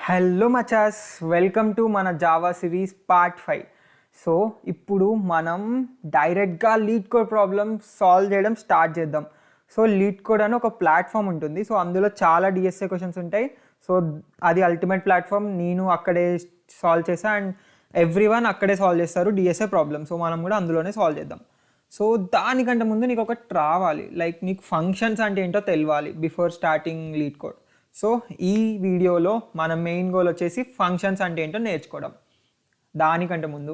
Hello మచాస్, welcome to మన Java series part 5. So ఇప్పుడు మనం డైరెక్ట్గా లీడ్ కోడ్ ప్రాబ్లమ్ సాల్వ్ చేయడం స్టార్ట్ చేద్దాం. సో లీడ్ కోడ్ అని ఒక ప్లాట్ఫామ్ ఉంటుంది. సో అందులో చాలా డిఎస్ఏ క్వశ్చన్స్ ఉంటాయి. సో అది అల్టిమేట్ ప్లాట్ఫామ్. నేను అక్కడే సాల్వ్ చేసా అండ్ ఎవ్రీవన్ అక్కడే సాల్వ్ చేస్తారు డిఎస్ఏ ప్రాబ్లమ్. సో మనం కూడా అందులోనే సాల్వ్ చేద్దాం. సో దానికంటే ముందు నీకు ఒకటి రావాలి, లైక్ నీకు ఫంక్షన్స్ అంటే ఏంటో తెలియాలి before starting lead code. So ఈ వీడియోలో మన మెయిన్ గోల్ వచ్చేసి ఫంక్షన్స్ అంటే ఏంటో నేర్చుకోవడం. దానికంటే ముందు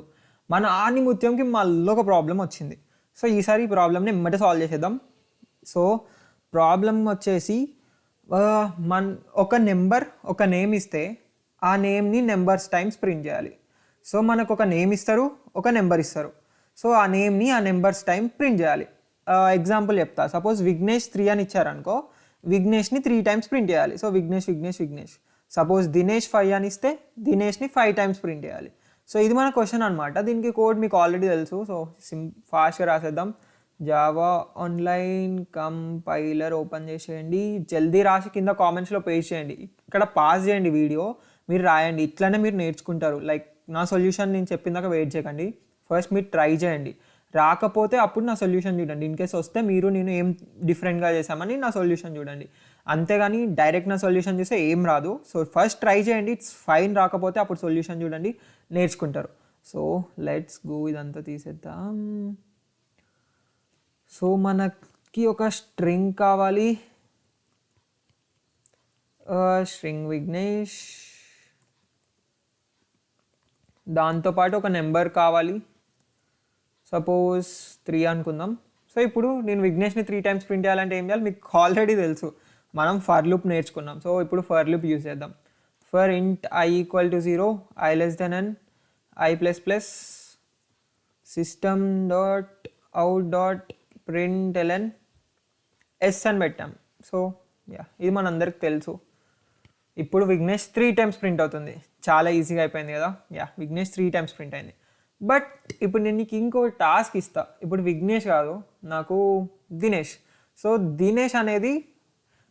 మన ఆనిముత్యంకి మళ్ళీ ఒక ప్రాబ్లం వచ్చింది. సో ఈసారి ఈ ప్రాబ్లమ్ని ఎమ్మటే సాల్వ్ చేసేద్దాం. సో ప్రాబ్లం వచ్చేసి మన ఒక నెంబర్ ఒక నేమ్ ఇస్తే ఆ నేమ్ని నెంబర్స్ టైమ్స్ ప్రింట్ చేయాలి. సో మనకు ఒక నేమ్ ఇస్తారు, ఒక నెంబర్ ఇస్తారు. సో ఆ నేమ్ని ఆ నెంబర్స్ టైం ప్రింట్ చేయాలి. ఎగ్జాంపుల్ చెప్తా. సపోజ్ విఘ్నేష్ 3 అని ఇచ్చారనుకో, విఘ్నేష్ని 3 టైమ్స్ ప్రింట్ చేయాలి. సో విఘ్నేష్ విఘ్నేష్ విఘ్నేష్. సపోజ్ దినేష్ 5 అని ఇస్తే దినేష్ని 5 టైమ్స్ ప్రింట్ చేయాలి. సో ఇది మన క్వశ్చన్ అనమాట. దీనికి కోడ్ మీకు ఆల్రెడీ తెలుసు. సో ఫాస్ట్గా రాసేద్దాం. జావా ఆన్లైన్ కంపైలర్ ఓపెన్ చేసేయండి. జల్దీ రాసి కింద కామెంట్స్లో పేస్ట్ చేయండి. ఇక్కడ పాస్ చేయండి వీడియో, మీరు రాయండి. ఇట్లనే మీరు నేర్చుకుంటారు. లైక్ నా సొల్యూషన్ నేను చెప్పినాక వెయిట్ చేయకండి, ఫస్ట్ మీరు ట్రై చేయండి. రాకపోతే అప్పుడు నా సొల్యూషన్ చూడండి. ఇన్ కేస్ వస్తే మీరు నేను ఏం డిఫరెంట్గా చేసామని నా సొల్యూషన్ చూడండి. అంతేగాని డైరెక్ట్ నా సొల్యూషన్ చూస్తే ఏం రాదు. సో ఫస్ట్ ట్రై చేయండి. It's fine. రాకపోతే అప్పుడు సొల్యూషన్ చూడండి, నేర్చుకుంటారు. So let's go. ఇదంతా తీసేద్దాం. సో మనకి ఒక స్ట్రింగ్ కావాలి. స్ట్రింగ్ విఘ్నేష్, దాంతోపాటు ఒక నెంబర్ కావాలి. సపోజ్ 3 అనుకుందాం. సో ఇప్పుడు నేను విఘ్నేష్ని 3 టైమ్స్ ప్రింట్ చేయాలంటే ఏం చేయాలి మీకు ఆల్రెడీ తెలుసు. మనం ఫర్ లూప్ నేర్చుకున్నాం. సో ఇప్పుడు ఫర్ లూప్ యూజ్ చేద్దాం. For int i equal to 0, i less than n, i plus plus system dot out dot println s అని పెట్టాం. సో ఇది మనందరికి తెలుసు. ఇప్పుడు విఘ్నేష్ 3 టైమ్స్ ప్రింట్ అవుతుంది. చాలా ఈజీగా అయిపోయింది కదా. విఘ్నేష్ 3 టైమ్స్ ప్రింట్ అయింది. బట్ ఇప్పుడు నేను నీకు ఇంకో టాస్క్ ఇస్తా. ఇప్పుడు విఘ్నేష్ కాదు, నాకు దినేష్. సో దినేష్ అనేది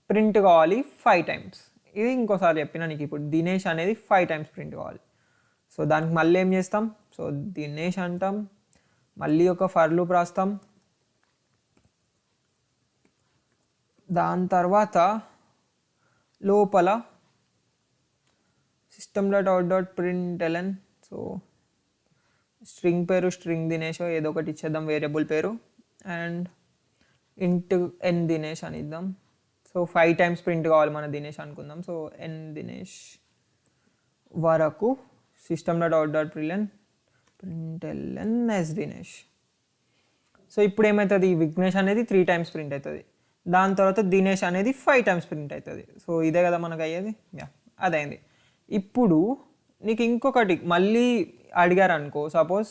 ప్రింట్ కావాలి 5 టైమ్స్. ఇది ఇంకోసారి చెప్పిన నీకు. ఇప్పుడు దినేష్ అనేది 5 టైమ్స్ ప్రింట్ కావాలి. సో దానికి మళ్ళీ ఏం చేస్తాం? సో దినేష్ అంటాం, మళ్ళీ ఒక ఫర్ లూప్ రాస్తాం. దాని తర్వాత లోపల system dot out dot println. So string పేరు స్ట్రింగ్ దినేష్ ఏదో ఒకటి ఇచ్చేద్దాం, వేరియబుల్ పేరు. అండ్ ఇంట్ ఎన్ దినేష్ అని ఇద్దాం. సో 5 టైమ్స్ ప్రింట్ కావాలి మన దినేష్ అనుకుందాం. సో ఎన్ దినేష్ వరకు system dot out dot println S Dinesh. So ఇప్పుడు ఏమవుతుంది? విఘ్నేష్ అనేది 3 టైమ్స్ ప్రింట్ అవుతుంది. దాని తర్వాత దినేష్ అనేది 5 టైమ్స్ ప్రింట్ అవుతుంది. సో ఇదే కదా మనకు అయ్యేది. అదైంది. ఇప్పుడు నీకు ఇంకొకటి మళ్ళీ అడిగారు అనుకో. సపోజ్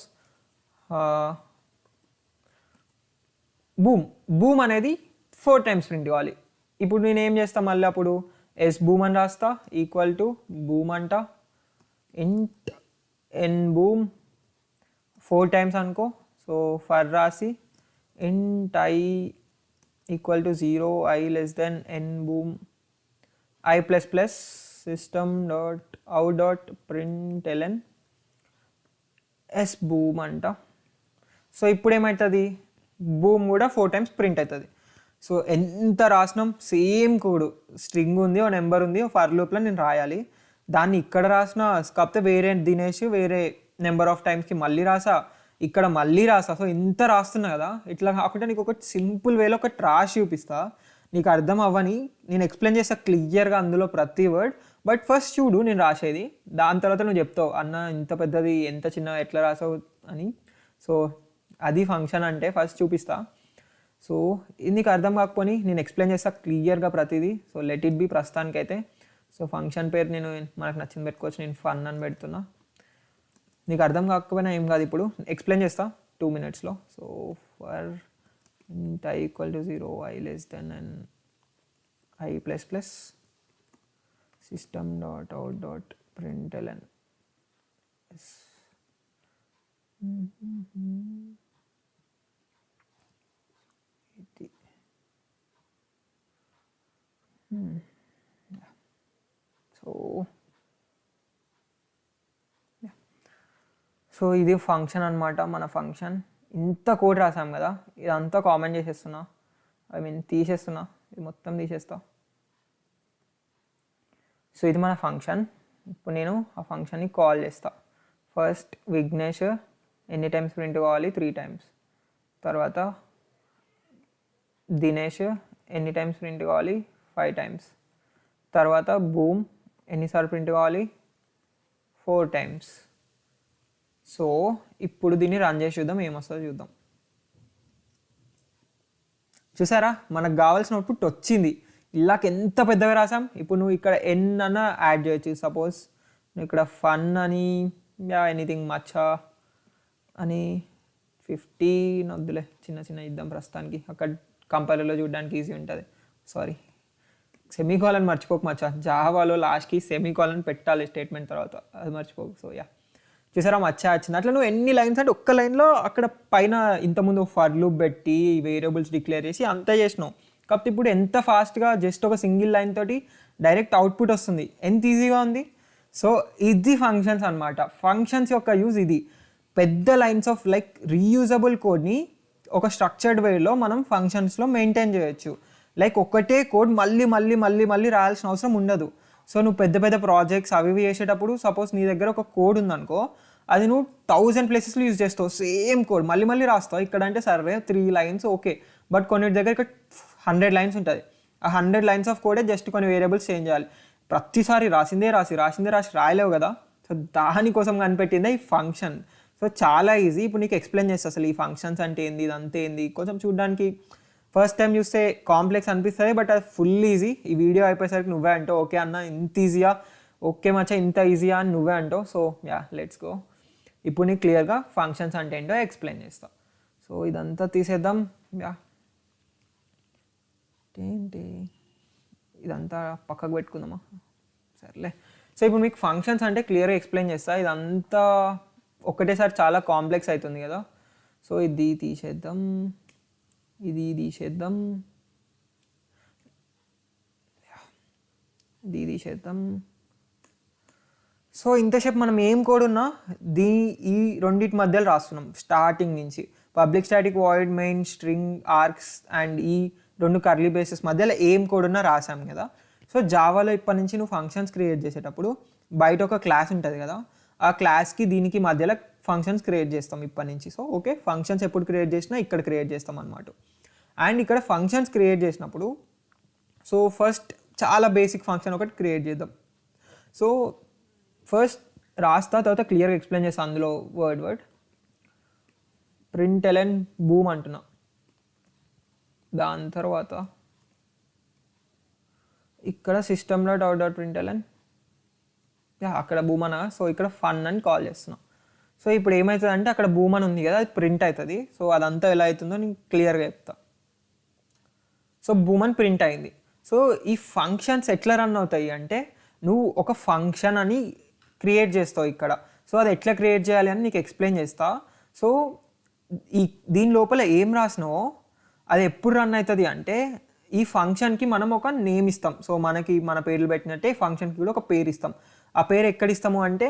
బూమ్ అనేది 4 టైమ్స్ ప్రింట్ కావాలి. ఇప్పుడు నేను ఏం చేస్తా? మళ్ళీ అప్పుడు ఎస్ బూమ్ అని రాస్తా, ఈక్వల్ టు బూమ్ అంట, ఇంట్ ఎన్ బూమ్ 4 టైమ్స్ అనుకో. సో ఫర్ రాసి int i equal to 0, i less than n boom, i plus plus system dot out dot println S boom అంట. సో ఇప్పుడు ఏమవుతుంది? Boom కూడా 4 times print అవుతుంది. So ఎంత రాసినాం? Same code. String ఉంది, ఓ number ఉంది, ఓ ఫర్ లూప్లో నేను రాయాలి. దాన్ని ఇక్కడ రాసిన, కాకపోతే వేరే దినేష్ వేరే నెంబర్ ఆఫ్ టైమ్స్కి మళ్ళీ రాసా, ఇక్కడ మళ్ళీ రాసా. సో ఇంత రాస్తున్నా కదా. ఇట్లా కాకుండా నీకు ఒక సింపుల్ వేలో ఒకటి రాసి చూపిస్తా, నీకు అర్థం అవ్వని. నేను ఎక్స్ప్లెయిన్ చేస్తా క్లియర్గా అందులో ప్రతి వర్డ్. బట్ ఫస్ట్ చూడు నేను రాసేది. దాని తర్వాత నువ్వు చెప్తావు, అన్న ఇంత పెద్దది ఎంత చిన్న ఎట్లా రాసావు అని. సో అది ఫంక్షన్ అంటే ఫస్ట్ చూపిస్తా. సో ఇది నీకు అర్థం కాకపోని నేను ఎక్స్ప్లెయిన్ చేస్తా క్లియర్గా ప్రతిదీ. సో లెట్ ఇట్ బి ప్రస్తుతానికైతే. సో ఫంక్షన్ పేరు నేను మనకు నచ్చింది పెట్టుకోవచ్చు. నేను ఫన్ అని పెడుతున్నా. నీకు అర్థం కాకపోయినా ఏం కాదు, ఇప్పుడు ఎక్స్ప్లెయిన్ చేస్తా 2 minutesలో. So for int i equal to 0, i less than n, i plus plus system dot out dot println so so ఇది ఫంక్షన్ అనమాట, మన ఫంక్షన్. ఇంత కోడ్ రాసాం కదా, ఇదంతా కామెంట్ చేసేస్తున్నా, ఐ మీన్ తీసేస్తున్నా, ఇది మొత్తం తీసేస్తా. సో ఇది మన ఫంక్షన్. ఇప్పుడు నేను ఆ ఫంక్షన్ని కాల్ చేస్తా. ఫస్ట్ విఘ్నేష్ ఎన్ని టైమ్స్ ప్రింట్ కావాలి, 3 times. తర్వాత దినేష్ ఎన్ని టైమ్స్ ప్రింట్ కావాలి, 5 times. తర్వాత బూమ్ ఎన్నిసార్లు ప్రింట్ కావాలి, 4 times. సో ఇప్పుడు దీన్ని రన్ చేసి చూద్దాం, ఏమొస్తుందో చూద్దాం. చూసారా, మనకు కావాల్సిన అవుట్పుట్ వచ్చింది. ఇలాకి ఎంత పెద్దగా రాసాం. ఇప్పుడు నువ్వు ఇక్కడ ఎన్ అన్న యాడ్ చేయొచ్చు. సపోజ్ నువ్వు ఇక్కడ ఫన్ అని ఎనీథింగ్ మచ్చా అని 50 వద్దులే, చిన్న చిన్న ఇద్దాం ప్రస్తుతానికి. అక్కడ కంపైలర్లో చూడడానికి ఈజీ ఉంటుంది. సారీ, సెమీకాలన్ మర్చిపోకు మచ్చా. జావాలో లాస్ట్కి సెమీకాలన్ పెట్టాలి స్టేట్మెంట్ తర్వాత, అది మర్చిపోకు. సో చూసారా మచ్చా వచ్చింది. అట్లా నువ్వు ఎన్ని లైన్స్ అంటే ఒక్క లైన్లో అక్కడ పైన ఇంతకుముందు ఫర్ లూప్ పెట్టి వేరియబుల్స్ డిక్లేర్ చేసి అంతా చేసినావు. కాబట్టి ఇప్పుడు ఎంత ఫాస్ట్గా జస్ట్ ఒక సింగిల్ లైన్ తోటి డైరెక్ట్ అవుట్పుట్ వస్తుంది, ఎంత ఈజీగా ఉంది. సో ఇది ఫంక్షన్స్ అనమాట. ఫంక్షన్స్ యొక్క యూజ్ ఇది. పెద్ద లైన్స్ ఆఫ్ లైక్ రీయూజబుల్ కోడ్ని ఒక స్ట్రక్చర్డ్ వేలో మనం ఫంక్షన్స్లో మెయింటైన్ చేయొచ్చు. లైక్ ఒకటే కోడ్ మళ్ళీ మళ్ళీ మళ్ళీ మళ్ళీ రాయాల్సిన అవసరం ఉండదు. సో నువ్వు పెద్ద పెద్ద ప్రాజెక్ట్స్ అవి చేసేటప్పుడు సపోజ్ నీ దగ్గర ఒక కోడ్ ఉందనుకో, అది నువ్వు 1000 ప్లేసెస్లో యూజ్ చేస్తావు, సేమ్ కోడ్ మళ్ళీ మళ్ళీ రాస్తావు. ఇక్కడ అంటే సరే 3 lines ఓకే, బట్ కొన్నిటి దగ్గర ఇక్కడ 100 lines ఉంటుంది. ఆ 100 lines ఆఫ్ కోడే జస్ట్ కొన్ని వేరియబుల్స్ చేంజ్ చేయాలి. ప్రతిసారి రాసిందే రాసి రాయలేవు కదా. సో దానికోసం కనిపెట్టిందే ఈ ఫంక్షన్. సో చాలా ఈజీ. ఇప్పుడు నీకు ఎక్స్ప్లెయిన్ చేస్తా అసలు ఈ ఫంక్షన్స్ అంటే ఏంది, ఇదంతా ఏంది. కొంచెం చూడడానికి ఫస్ట్ టైం చూస్తే కాంప్లెక్స్ అనిపిస్తుంది, బట్ అది ఫుల్ ఈజీ. ఈ వీడియో అయిపోయేసరికి నువ్వే అంటావు, ఓకే అన్న ఇంత ఈజీయా, ఓకే మచ్చా ఇంత ఈజీయా అని నువ్వే అంటావు. So let's go. ఇప్పుడు నీకు క్లియర్గా ఫంక్షన్స్ అంటే ఏంటో ఎక్స్ప్లెయిన్ చేస్తా. సో ఇదంతా తీసేద్దాం. ఏంటి ఇదంతా పక్కకు పెట్టుకుందామా, సర్లే. సో ఇప్పుడు మీకు ఫంక్షన్స్ అంటే క్లియర్గా ఎక్స్ప్లెయిన్ చేస్తా. ఇదంతా ఒకటేసారి చాలా కాంప్లెక్స్ అవుతుంది కదా. సో ఇది తీసేద్దాం, ఇది తీసేద్దాం, ఇది తీసేద్దాం. సో ఇంతసేపు మనం ఏం కోడ్ ఉన్నా ఈ రెండింటి మధ్యలో రాస్తున్నాం స్టార్టింగ్ నుంచి. Public static void main string arcs and ఈ 2 కర్లీ బ్రేసెస్ మధ్యలో ఏం కోడ్ ఉన్నా రాసాం కదా. సో జావాలో ఇప్పటి నుంచి నువ్వు ఫంక్షన్స్ క్రియేట్ చేసేటప్పుడు బయట ఒక క్లాస్ ఉంటుంది కదా, ఆ క్లాస్కి దీనికి మధ్యలో ఫంక్షన్స్ క్రియేట్ చేస్తాం ఇప్పటి నుంచి. సో ఓకే, ఫంక్షన్స్ ఎప్పుడు క్రియేట్ చేసినా ఇక్కడ క్రియేట్ చేస్తాం అనమాట. అండ్ ఇక్కడ ఫంక్షన్స్ క్రియేట్ చేసినప్పుడు సో ఫస్ట్ చాలా బేసిక్ ఫంక్షన్ ఒకటి క్రియేట్ చేద్దాం. సో ఫస్ట్ రాస్తా, తర్వాత క్లియర్గా ఎక్స్ప్లెయిన్ చేస్తాను అందులో వర్డ్ println బూమ్ అంటున్నా. దాని తర్వాత ఇక్కడ సిస్టంలో .println అక్కడ బూమ్ అన. సో ఇక్కడ ఫన్ అని కాల్ చేస్తున్నాం. సో ఇప్పుడు ఏమవుతుంది అంటే అక్కడ బూమ్ అని ఉంది కదా, అది ప్రింట్ అవుతుంది. సో అదంతా ఎలా అవుతుందో నేను క్లియర్గా చెప్తా. సో బూమ్ అని ప్రింట్ అయింది. సో ఈ ఫంక్షన్స్ ఎట్లా రన్ అవుతాయి అంటే నువ్వు ఒక ఫంక్షన్ అని క్రియేట్ చేస్తావు ఇక్కడ. సో అది ఎట్లా క్రియేట్ చేయాలి అని నీకు ఎక్స్ప్లెయిన్ చేస్తా. సో దీని లోపల ఏం రాసినావో అది ఎప్పుడు రన్ అవుతుంది అంటే ఈ ఫంక్షన్కి మనం ఒక నేమ్ ఇస్తాం. సో మనకి మన పేర్లు పెట్టినట్టే ఫంక్షన్కి కూడా ఒక పేరు ఇస్తాం. ఆ పేరు ఎక్కడ ఇస్తాము అంటే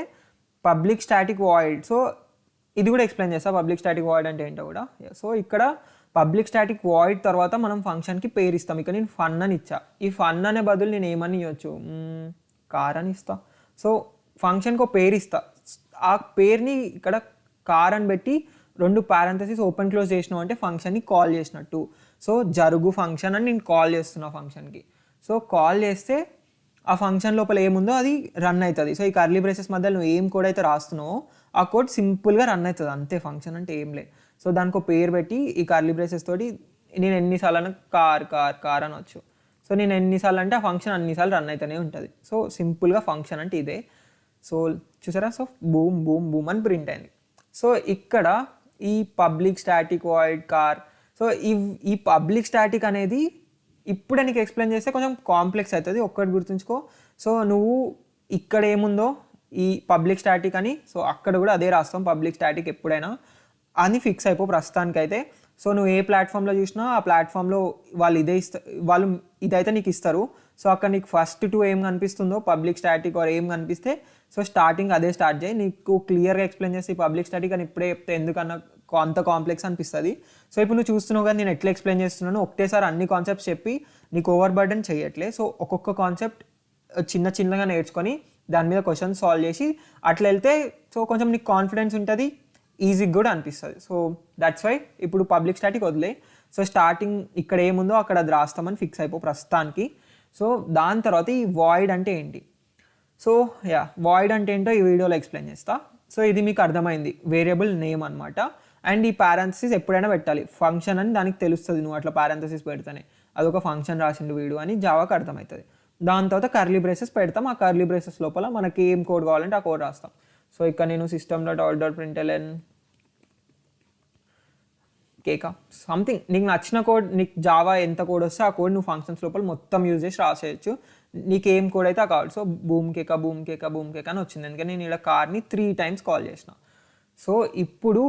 పబ్లిక్ స్టాటిక్ వాయిడ్. సో ఇది కూడా ఎక్స్ప్లెయిన్ చేస్తా పబ్లిక్ స్టాటిక్ వాయిడ్ అంటే ఏంటో కూడా. సో ఇక్కడ పబ్లిక్ స్టాటిక్ వాయిడ్ తర్వాత మనం ఫంక్షన్కి పేరు ఇస్తాం. ఇక్కడ నేను ఫన్ అని ఇచ్చా. ఈ ఫన్ అనే బదులు నేను ఏమని ఇవ్వచ్చు, కార్ అని ఇస్తా. సో ఫంక్షన్కి ఒక పేరు ఇస్తా. ఆ పేరుని ఇక్కడ కార్ అని పెట్టి 2 పారెంథసిస్ ఓపెన్ క్లోజ్ చేసినావు అంటే ఫంక్షన్ని కాల్ చేసినట్టు. సో జరుగు ఫంక్షన్ అని నేను కాల్ చేస్తున్నా ఫంక్షన్కి. సో కాల్ చేస్తే ఆ ఫంక్షన్ లోపల ఏముందో అది రన్ అవుతుంది. సో ఈ కర్లీ బ్రేసెస్ మధ్య నువ్వు ఏం కోడ్ అయితే రాస్తున్నావో ఆ కోడ్ సింపుల్గా రన్ అవుతుంది అంతే. ఫంక్షన్ అంటే ఏం లేదు. సో దానికి ఒక పేరు పెట్టి ఈ కర్లీ బ్రేసెస్ తోటి నేను ఎన్నిసార్లు కార్ అనొచ్చు. సో నేను ఎన్నిసార్లు అంటే ఆ ఫంక్షన్ అన్నిసార్లు రన్ అవుతూనే ఉంటుంది. సో సింపుల్గా ఫంక్షన్ అంటే ఇదే. సో చూసారా, సో బూమ్ బూమ్ బూమ్ అని ప్రింట్ అయింది. సో ఇక్కడ ఈ public static void car. So ఈ పబ్లిక్ స్టాటిక్ అనేది ఇప్పుడే నీకు ఎక్స్ప్లెయిన్ చేస్తే కొంచెం కాంప్లెక్స్ అవుతుంది, ఒక్కటి గుర్తుంచుకో. సో నువ్వు ఇక్కడ ఏముందో ఈ పబ్లిక్ స్టాటిక్ అని, సో అక్కడ కూడా అదే రాస్తాం పబ్లిక్ స్టాటిక్ ఎప్పుడైనా అని ఫిక్స్ అయిపో ప్రస్తుతానికైతే. సో నువ్వు ఏ ప్లాట్ఫామ్లో చూసినా ఆ ప్లాట్ఫామ్లో వాళ్ళు ఇదే వాళ్ళు ఇదైతే నీకు ఇస్తారు. సో అక్కడ నీకు ఫస్ట్ టూ ఏం కనిపిస్తుందో పబ్లిక్ స్టాటిక్ ఆర్ ఏం కనిపిస్తే సో స్టార్టింగ్ అదే స్టార్ట్ చేయి. నీకు క్లియర్గా ఎక్స్ప్లెయిన్ చేసి పబ్లిక్ స్టాటిక్ అని ఇప్పుడే చెప్తే ఎందుకన్నా అంత కాంప్లెక్స్ అనిపిస్తుంది. సో ఇప్పుడు నువ్వు చూస్తున్నావు కదా నేను ఎట్లా ఎక్స్ప్లెయిన్ చేస్తున్నాను, ఒకటేసారి అన్ని కాన్సెప్ట్స్ చెప్పి నీకు ఓవర్ బర్డెన్ చేయట్లే. సో ఒక్కొక్క కాన్సెప్ట్ చిన్నగా నేర్చుకొని దాని మీద క్వశ్చన్స్ సాల్వ్ చేసి అట్లా వెళ్తే సో కొంచెం నీకు కాన్ఫిడెన్స్ ఉంటుంది, ఈజీగా కూడా అనిపిస్తుంది. సో దట్స్ వై ఇప్పుడు పబ్లిక్ స్టాటిక్ వదిలే. సో స్టార్టింగ్ ఇక్కడ ఏముందో అక్కడ అది రాస్తామని ఫిక్స్ అయిపో ప్రస్తుతానికి. సో దాని తర్వాత ఈ వాయిడ్ అంటే ఏంటి, సో వాయిడ్ అంటే ఏంటో ఈ వీడియోలో ఎక్స్ప్లెయిన్ చేస్తా. సో ఇది మీకు అర్థమైంది, వేరియబుల్ నేమ్ అనమాట. అండ్ ఈ పారాంథసిస్ ఎప్పుడైనా పెట్టాలి, ఫంక్షన్ అని దానికి తెలుస్తుంది నువ్వు అట్లా పారాంథసిస్ పెడితేనే అదొక ఫంక్షన్ రాసిండు వీడు అని జావాకి అర్థమవుతుంది. దాని తర్వాత కర్లీ బ్రేసెస్ పెడతాం, ఆ కర్లీ బ్రేసెస్ లోపల మనకి ఏం కోడ్ కావాలంటే ఆ కోడ్ రాస్తాం. సో ఇక్కడ నేను system.out.println కేకా సంథింగ్ నీకు నచ్చిన కోడ్, నీకు జావా ఎంత కోడ్ వస్తే ఆ కోడ్ నువ్వు ఫంక్షన్స్ లోపల మొత్తం యూజ్ చేసి రాసేయచ్చు. నీకు ఏం కోడ్ అయితే కావాలి. సో బూమ్ కేక అని వచ్చింది, ఎందుకంటే నేను ఇక్కడ కార్ని 3 times కాల్ చేసిన. సో ఇప్పుడు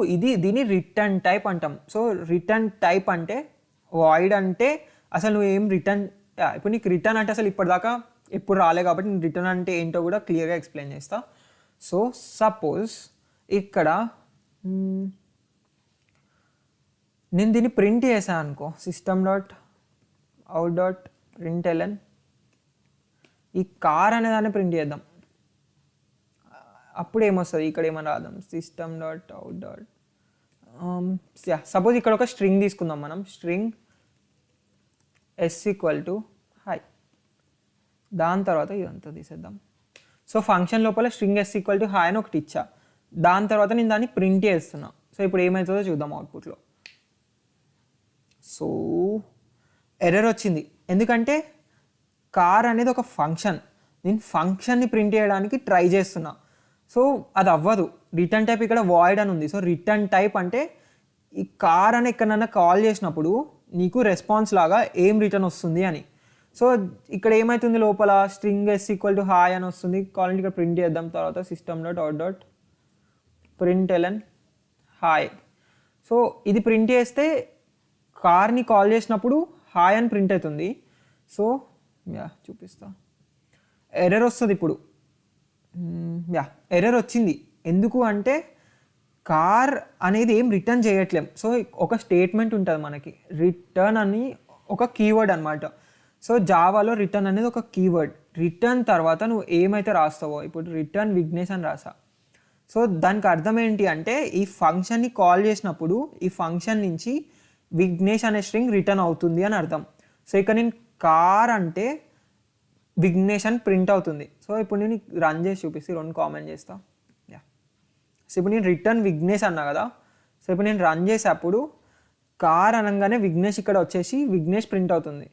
దీన్ని రిటర్న్ టైప్ అంటాం. సో రిటర్న్ టైప్ అంటే వాయిడ్ అంటే అసలు నువ్వు ఏం రిటర్న్, ఇప్పుడు నీకు రిటర్న్ అంటే అసలు ఇప్పటిదాకా ఎప్పుడు రాలే కాబట్టి నేను రిటర్న్ అంటే ఏంటో కూడా క్లియర్గా ఎక్స్ప్లెయిన్ చేస్తా. సో సపోజ్ ఇక్కడ నేను దీన్ని ప్రింట్ చేశాను అనుకో, system.out.println ఈ కార్ అనే దాన్ని ప్రింట్ చేద్దాం. అప్పుడు ఏమొస్తుంది, ఇక్కడ ఏమని రాద్దాం, system.out. సపోజ్ ఇక్కడ ఒక స్ట్రింగ్ తీసుకుందాం మనం, స్ట్రింగ్ s = hi. దాని తర్వాత ఇదంతా తీసేద్దాం. సో ఫంక్షన్ లోపల స్ట్రింగ్ s = hi అని ఒకటి ఇచ్చా. దాని తర్వాత నేను దాన్ని ప్రింట్ చేస్తున్నా. సో ఇప్పుడు ఏమవుతుందో చూద్దాం అవుట్పుట్లో. సో ఎర్రర్ వచ్చింది, ఎందుకంటే కార్ అనేది ఒక ఫంక్షన్, నేను ఫంక్షన్ని ప్రింట్ చేయడానికి ట్రై చేస్తున్నా. సో అది అవ్వదు, రిటర్న్ టైప్ ఇక్కడ వాయిడ్ అని ఉంది. సో రిటర్న్ టైప్ అంటే ఈ కార్ అని ఎక్కడన్నా కాల్ చేసినప్పుడు నీకు రెస్పాన్స్ లాగా ఏం రిటర్న్ వస్తుంది అని. సో ఇక్కడ ఏమవుతుంది, లోపల స్ట్రింగ్ s = hi అని వస్తుంది. కావాలంటే ఇక్కడ ప్రింట్ చేద్దాం. తర్వాత system.out.println hi. సో ఇది ప్రింట్ చేస్తే కార్ని కాల్ చేసినప్పుడు హాయ్ అని ప్రింట్ అవుతుంది. సో చూపిస్తా, ఎర్రర్ వస్తుంది ఇప్పుడు. ఎర్రర్ వచ్చింది ఎందుకు అంటే కార్ అనేది ఏం రిటర్న్ చేయట్లేం. సో ఒక స్టేట్మెంట్ ఉంటుంది మనకి, రిటర్న్ అని ఒక కీవర్డ్ అనమాట. సో జావాలో రిటర్న్ అనేది ఒక కీవర్డ్. రిటర్న్ తర్వాత నువ్వు ఏమైతే రాస్తావో, ఇప్పుడు రిటర్న్ విఘ్నేష్ అని రాసా. సో దానికి అర్థం ఏంటి అంటే ఈ ఫంక్షన్ని కాల్ చేసినప్పుడు ఈ ఫంక్షన్ నుంచి విఘ్నేష్ అనే స్ట్రింగ్ రిటర్న్ అవుతుంది అని అర్థం. సో ఇక్కడ నేను కార్ అంటే విఘ్నేష్ అని ప్రింట్ అవుతుంది. సో ఇప్పుడు నేను రన్ చేసి చూపిస్తే 2 కామెంట్ చేస్తా. సో ఇప్పుడు నేను రిటర్న్ విఘ్నేష్ అన్నా కదా. సో ఇప్పుడు నేను రన్ చేసేటప్పుడు కార్ అనగానే విఘ్నేష్ ఇక్కడ వచ్చేసి విఘ్నేష్ ప్రింట్ అవుతుంది.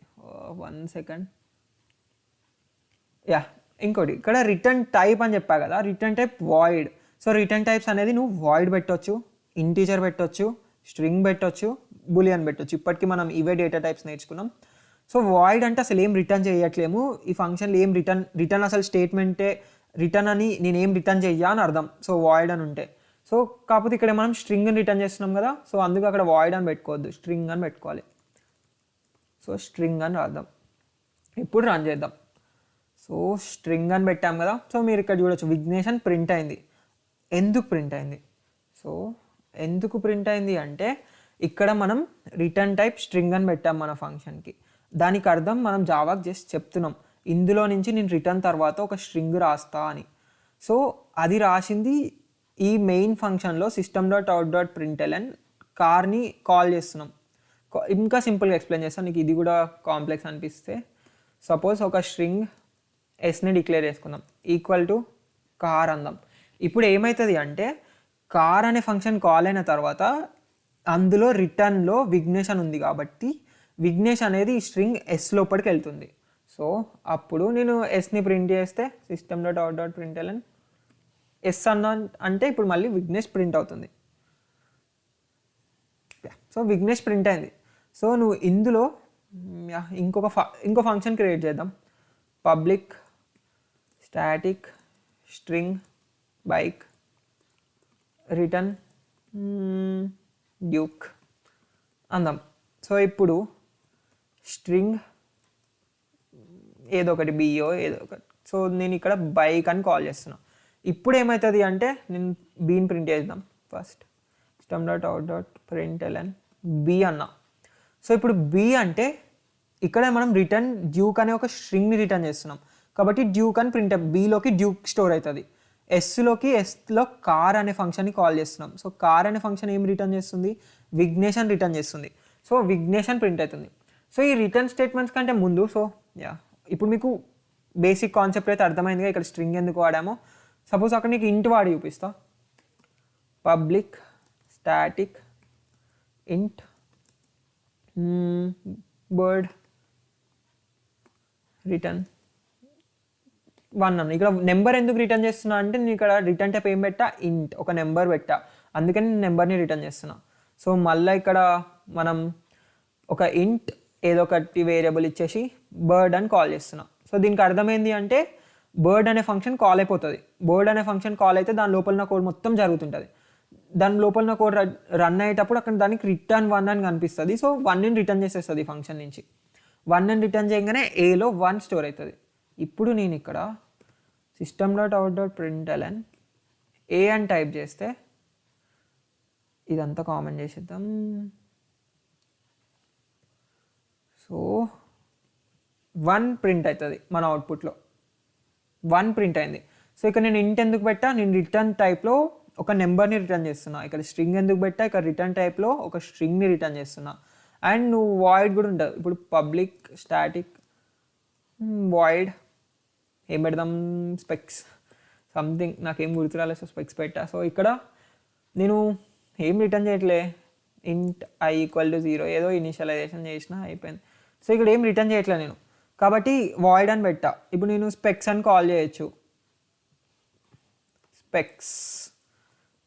1 సెకండ్. ఇంకోటి ఇక్కడ రిటర్న్ టైప్ అని చెప్పా కదా, return type void. So return types అనేది నువ్వు వాయిడ్ పెట్టొచ్చు, ఇంటీజర్ పెట్టొచ్చు, స్ట్రింగ్ పెట్టొచ్చు, బూలియన్ పెట్టొచ్చు. ఇప్పటికీ మనం ఇవే డేటా టైప్స్ నేర్చుకున్నాం. సో వాయిడ్ అంటే అసలు ఏం రిటర్న్ చేయట్లేము, ఈ ఫంక్షన్లో ఏం రిటర్న్ అసలు స్టేట్మెంటే రిటర్న్ అని, నేనేం రిటర్న్ చెయ్యా అని అర్థం. సో వాయిడ్ అని ఉంటే. సో కాకపోతే ఇక్కడ మనం స్ట్రింగ్ని రిటర్న్ చేస్తున్నాం కదా, సో అందుకు అక్కడ వాయిడ్ అని పెట్టుకోవద్దు, స్ట్రింగ్ అని పెట్టుకోవాలి. సో స్ట్రింగ్ అని రాద్దాం. ఇప్పుడు రన్ చేద్దాం. సో స్ట్రింగ్ అని పెట్టాం కదా. సో మీరు ఇక్కడ చూడొచ్చు విఘ్నేష్ అని ప్రింట్ అయింది. ఎందుకు ప్రింట్ అయింది? సో ఎందుకు ప్రింట్ అయింది అంటే ఇక్కడ మనం రిటర్న్ టైప్ స్ట్రింగ్ అని పెట్టాం మన ఫంక్షన్కి. దానికి అర్థం మనం జావాకి జస్ట్ చెప్తున్నాం ఇందులో నుంచి నేను రిటర్న్ తర్వాత ఒక స్ట్రింగ్ రాస్తా అని. సో అది రాసింది ఈ మెయిన్ ఫంక్షన్లో system.out.println కార్ని కాల్ చేస్తున్నాం. ఇంకా సింపుల్గా ఎక్స్ప్లెయిన్ చేస్తాను, నీకు ఇది కూడా కాంప్లెక్స్ అనిపిస్తే. సపోజ్ ఒక స్ట్రింగ్ ఎస్ని డిక్లేర్ చేసుకుందాం, =కార్ అందాం. ఇప్పుడు ఏమవుతుంది అంటే కార్ అనే ఫంక్షన్ కాల్ అయిన తర్వాత అందులో రిటర్న్లో విఘ్నేష్ అని ఉంది కాబట్టి విఘ్నేష్ అనేది ఈ స్ట్రింగ్ ఎస్ లోపలికి వెళ్తుంది. సో అప్పుడు నేను ఎస్ని ప్రింట్ చేస్తే system.out.println ఎస్ అన్న అంటే ఇప్పుడు మళ్ళీ విఘ్నేష్ ప్రింట్ అవుతుంది. సో విఘ్నేష్ ప్రింట్ అయింది. సో నువ్వు ఇందులో ఇంకో ఫంక్షన్ క్రియేట్ చేద్దాం, public static string bike return duke అందాం. సో ఇప్పుడు స్ట్రింగ్ ఏదో ఒకటి బియో ఏదో ఒకటి. సో నేను ఇక్కడ బైక్ అని కాల్ చేస్తున్నా. ఇప్పుడు ఏమవుతుంది అంటే నేను బీని ప్రింట్ చేద్దాం ఫస్ట్. system.out.println బి అన్నా. సో ఇప్పుడు బి అంటే ఇక్కడ మనం రిటర్న్ డ్యూక్ అనే ఒక స్ట్రింగ్ని రిటర్న్ చేస్తున్నాం కాబట్టి డ్యూక్ అని ప్రింట్ బీలోకి డ్యూక్ స్టోర్ అవుతుంది. ఎస్లో కార్ అనే ఫంక్షన్ని కాల్ చేస్తున్నాం. సో కార్ అనే ఫంక్షన్ ఏం రిటర్న్ చేస్తుంది? విఘ్నేష్ అని రిటర్న్ చేస్తుంది. సో విఘ్నేష్ అని ప్రింట్ అవుతుంది. సో ఈ రిటర్న్ స్టేట్మెంట్స్ కంటే ముందు ఇప్పుడు మీకు బేసిక్ కాన్సెప్ట్ అయితే అర్థమైందిగా ఇక్కడ స్ట్రింగ్ ఎందుకు వాడామో. సపోజ్ అక్కడ నీకు ఇంట్ వాడి చూపిస్తా. పబ్లిక్ స్టాటిక్ ఇంట్ బర్డ్ రిటర్న్ 1 అన్న. ఇక్కడ నెంబర్ ఎందుకు రిటర్న్ చేస్తున్నా అంటే నేను ఇక్కడ రిటర్న్ టైప్ ఏం పెట్టా? ఇంట్, ఒక నెంబర్ పెట్టా, అందుకని నేను నెంబర్ని రిటర్న్ చేస్తున్నా. సో మళ్ళీ ఇక్కడ మనం ఒక ఇంట్ ఏదో ఒకటి వేరియబుల్ ఇచ్చేసి బర్డ్ అని కాల్ చేస్తున్నా. సో దీనికి అర్థమైంది అంటే బర్డ్ అనే ఫంక్షన్ కాల్ అయిపోతుంది. బర్డ్ అనే ఫంక్షన్ కాల్ అయితే దాని లోపల కోడ్ మొత్తం జరుగుతుంటుంది. దాని లోపల కోడ్ రన్ అయ్యేటప్పుడు అక్కడ దానికి రిటర్న్ 1 అని కనిపిస్తుంది. సో 1ని రిటర్న్ చేసేస్తుంది ఈ ఫంక్షన్ నుంచి. 1ని రిటర్న్ చేయగానే ఏలో 1 స్టోర్ అవుతుంది. ఇప్పుడు నేను ఇక్కడ system.out.println ఏ అని టైప్ చేస్తే ఇదంతా కామన్ చేసేద్దాం. సో 1 ప్రింట్ అవుతుంది మన అవుట్పుట్లో. 1 ప్రింట్ అయింది. సో ఇక్కడ నేను ఇంట్ ఎందుకు పెట్టా? నేను రిటర్న్ టైప్లో ఒక నెంబర్ని రిటర్న్ చేస్తున్నా. ఇక్కడ స్ట్రింగ్ ఎందుకు పెట్టా? ఇక్కడ రిటర్న్ టైప్లో ఒక స్ట్రింగ్ని రిటర్న్ చేస్తున్నా. అండ్ నువ్వు వాయిడ్ కూడా ఉంటుంది. ఇప్పుడు పబ్లిక్ స్టాటిక్ వాయిడ్ ఏం పెడదాం? స్పెక్స్ సంథింగ్, నాకేం గుర్తు రాలేదు. సో స్పెక్స్ పెట్టా. సో ఇక్కడ నేను ఏం రిటర్న్ చేయట్లే, ఇంట్ i = 0 ఏదో ఇనిషియలైజేషన్ చేసినా అయిపోయింది. సో ఇక్కడ ఏం రిటర్న్ చేయట్లే నేను, కాబట్టి వాయిడ్ అని పెట్టా. ఇప్పుడు నేను స్పెక్స్ అని కాల్ చేయొచ్చు, స్పెక్స్.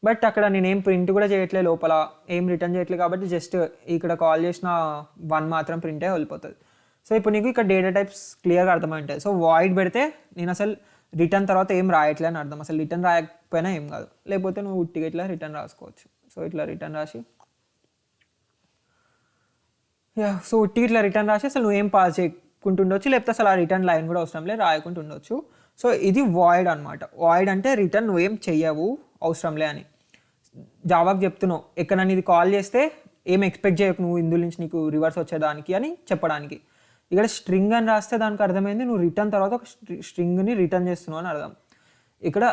బట్ అక్కడ నేనేం ప్రింట్ కూడా చేయట్లే, లోపల ఏం రిటర్న్ చేయట్లేదు కాబట్టి జస్ట్ ఇక్కడ కాల్ చేసిన 1 మాత్రం ప్రింట్ అయ్యి వెళ్ళిపోతుంది. సో ఇప్పుడు నీకు ఇక్కడ డేటా టైప్స్ క్లియర్గా అర్థమై ఉంటుంది. సో వాయిడ్ పెడితే నేను అసలు రిటర్న్ తర్వాత ఏం రాయట్లే అని అర్థం. అసలు రిటర్న్ రాయకపోయినా ఏం కాదు, లేకపోతే నువ్వు ఉట్టిగా ఇట్లా రిటర్న్ రాసుకోవచ్చు. సో ఇట్లా రిటర్న్ రాసి సో ఉట్టిగా ఇట్లా రిటర్న్ రాసి అసలు నువ్వేం పాస్ చేయకుంటుండొచ్చు, లేకపోతే అసలు ఆ రిటర్న్ లైన్ కూడా అవసరం లేదు, రాయకుండా ఉండొచ్చు. సో ఇది వాయిడ్ అనమాట. వాయిడ్ అంటే రిటర్న్ నువ్వేం చెయ్యవు, అవసరంలే అని. జావాకి చెప్తున్నావు ఎక్కడన్నా ఇది కాల్ చేస్తే ఏం ఎక్స్పెక్ట్ చేయకు నువ్వు ఇందులో నుంచి నీకు రివర్స్ వచ్చేదానికి అని చెప్పడానికి. ఇక్కడ స్ట్రింగ్ అని రాస్తే దానికి అర్థమైంది నువ్వు రిటర్న్ తర్వాత ఒక స్ట్రింగ్ని రిటర్న్ చేస్తున్నావు అని అర్థం. ఇక్కడ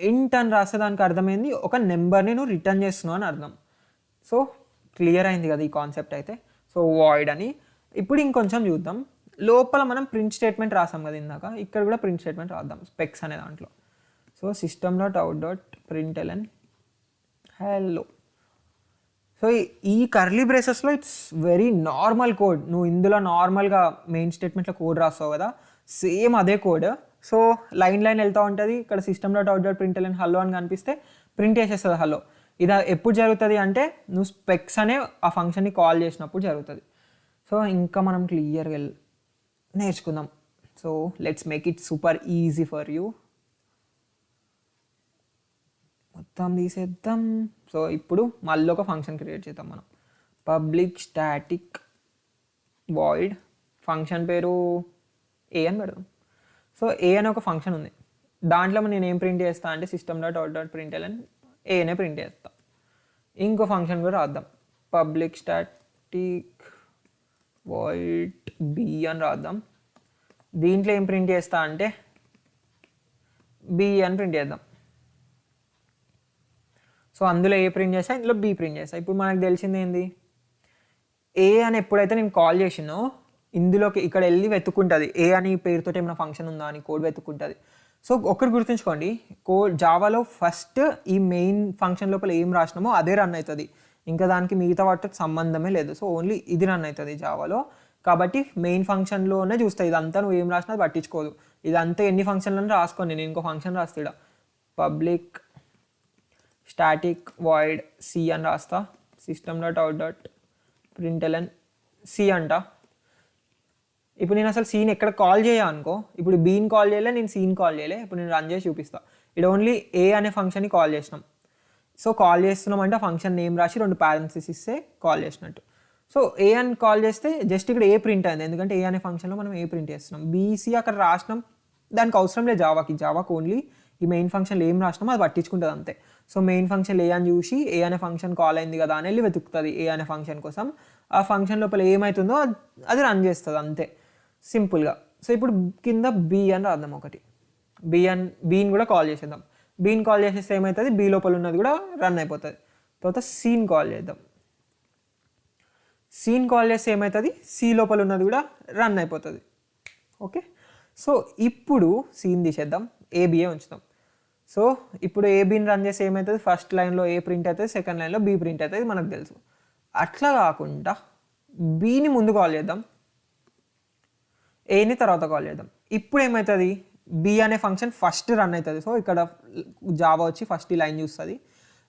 ఇంట్ అని రాస్తే దానికి అర్థమైంది ఒక నెంబర్ని నువ్వు రిటర్న్ చేస్తున్నావు అని అర్థం. సో క్లియర్ అయింది కదా ఈ కాన్సెప్ట్ అయితే. సో వాయిడ్ అని. ఇప్పుడు ఇంకొంచెం చూద్దాం. లోపల మనం ప్రింట్ స్టేట్మెంట్ రాసాం కదా ఇందాక, ఇక్కడ కూడా ప్రింట్ స్టేట్మెంట్ రాద్దాం స్పెక్స్ అనే దాంట్లో. So system.out.println hello. సో ఈ కర్లీ బ్రేసెస్లో ఇట్స్ వెరీ నార్మల్ కోడ్. నువ్వు ఇందులో నార్మల్గా మెయిన్ స్టేట్మెంట్లో కోడ్ రాస్తావు కదా, సేమ్ అదే కోడ్. సో లైన్ వెళ్తూ ఉంటుంది. ఇక్కడ system.out.println హలో అని కనిపిస్తే ప్రింట్ చేసేస్తుంది హలో. ఇది ఎప్పుడు జరుగుతుంది అంటే నువ్వు స్పెక్స్ అనే ఆ ఫంక్షన్ని కాల్ చేసినప్పుడు జరుగుతుంది. సో ఇంకా మనం క్లియర్గా నేర్చుకుందాం. So let's make it super easy for you. మొత్తం తీసేద్దాం. సో ఇప్పుడు మళ్ళీ ఒక ఫంక్షన్ క్రియేట్ చేద్దాం మనం. పబ్లిక్ స్టాటిక్ వాయిడ్ ఫంక్షన్ పేరు ఏ అని పెడదాం. సో ఏ అనే ఒక ఫంక్షన్ ఉంది, దాంట్లో నేను ఏం ప్రింట్ చేస్తా అంటే system.out.println ఏనే ప్రింట్ చేస్తా. ఇంకో ఫంక్షన్ కూడా రాద్దాం, పబ్లిక్ స్టాటిక్ వాయిడ్ బి అని రాద్దాం. దీంట్లో ఏం ప్రింట్ చేస్తా అంటే బి అని ప్రింట్ చేద్దాం. సో అందులో ఏ ప్రింట్ చేస్తా, ఇందులో బి ప్రింట్ చేస్తా. ఇప్పుడు మనకు తెలిసింది ఏంది, ఏ అని ఎప్పుడైతే నేను కాల్ చేసినో ఇందులోకి ఇక్కడ వెళ్ళి వెతుక్కుంటుంది ఏ అని పేరుతో ఏమైనా ఫంక్షన్ ఉందా అని కోడ్ వెతుక్కుంటుంది. సో ఒక్కటి గుర్తుంచుకోండి, జావాలో ఫస్ట్ ఈ మెయిన్ ఫంక్షన్ లోపల ఏం రాసినామో అదే రన్ అవుతుంది, ఇంకా దానికి మిగతా వాటితో సంబంధమే లేదు. సో ఓన్లీ ఇది రన్ అవుతుంది జావాలో. కాబట్టి మెయిన్ ఫంక్షన్లోనే చూస్తాయి, ఇదంతా నువ్వు ఏం రాసినా పట్టించుకోదు. ఇదంతా ఎన్ని ఫంక్షన్లను రాసుకోండి, నేను ఇంకో ఫంక్షన్ రాస్తాడా పబ్లిక్ స్టాటిక్ వాయిడ్ సి అని రాస్తా. system.out.println సి అంట. ఇప్పుడు నేను అసలు సీన్ ఎక్కడ కాల్ చేయాలనుకో, ఇప్పుడు బీని కాల్ చేయలే, నేను సీన్ కాల్ చేయలే. ఇప్పుడు నేను రన్ చేసి చూపిస్తా. ఇది ఓన్లీ ఏ అనే ఫంక్షన్ని కాల్ చేసినాం. సో కాల్ చేస్తున్నాం అంటే ఆ ఫంక్షన్ నేమ్ రాసి 2 పారెంథసిస్ ఇస్తే కాల్ చేసినట్టు. సో ఏ అని కాల్ చేస్తే జస్ట్ ఇక్కడ ఏ ప్రింట్ అయింది, ఎందుకంటే ఏ అనే ఫంక్షన్లో మనం ఏ ప్రింట్ చేస్తున్నాం. బీసీ అక్కడ రాసినాం, దానికి అవసరం లేదు జావాకి ఓన్లీ ఈ మెయిన్ ఫంక్షన్లో ఏం రాసినామో అది పట్టించుకుంటుంది అంతే. సో మెయిన్ ఫంక్షన్ ఏ అని చూసి ఏ అనే ఫంక్షన్ కాల్ అయింది కదా అని వెళ్ళి వెతుకుతుంది ఏ అనే ఫంక్షన్ కోసం. ఆ ఫంక్షన్ లోపల ఏమవుతుందో అది రన్ చేస్తుంది అంతే సింపుల్గా. సో ఇప్పుడు కింద బి అని రాద్దాం ఒకటి, బీని కూడా కాల్ చేసేద్దాం. బీని కాల్ చేసేస్తే ఏమవుతుంది, బీ లోపల ఉన్నది కూడా రన్ అయిపోతుంది. తర్వాత సీన్ కాల్ చేద్దాం. సీన్ కాల్ చేస్తే ఏమవుతుంది, సి లోపల ఉన్నది కూడా రన్ అయిపోతుంది. ఓకే, సో ఇప్పుడు సీన్ తీసేద్దాం, ఏబిఏ ఉంచుతాం. సో ఇప్పుడు ఏబీని రన్ చేస్తే ఏమవుతుంది, ఫస్ట్ లైన్లో ఏ ప్రింట్ అవుతుంది, సెకండ్ లైన్లో బీ ప్రింట్ అవుతుంది, మనకు తెలుసు. అట్లా కాకుండా బీని ముందు కాల్ చేద్దాం, ఏని తర్వాత కాల్ చేద్దాం. ఇప్పుడు ఏమవుతుంది, బి అనే ఫంక్షన్ ఫస్ట్ రన్ అవుతుంది. సో ఇక్కడ జావా వచ్చి ఫస్ట్ ఈ లైన్ చూస్తుంది,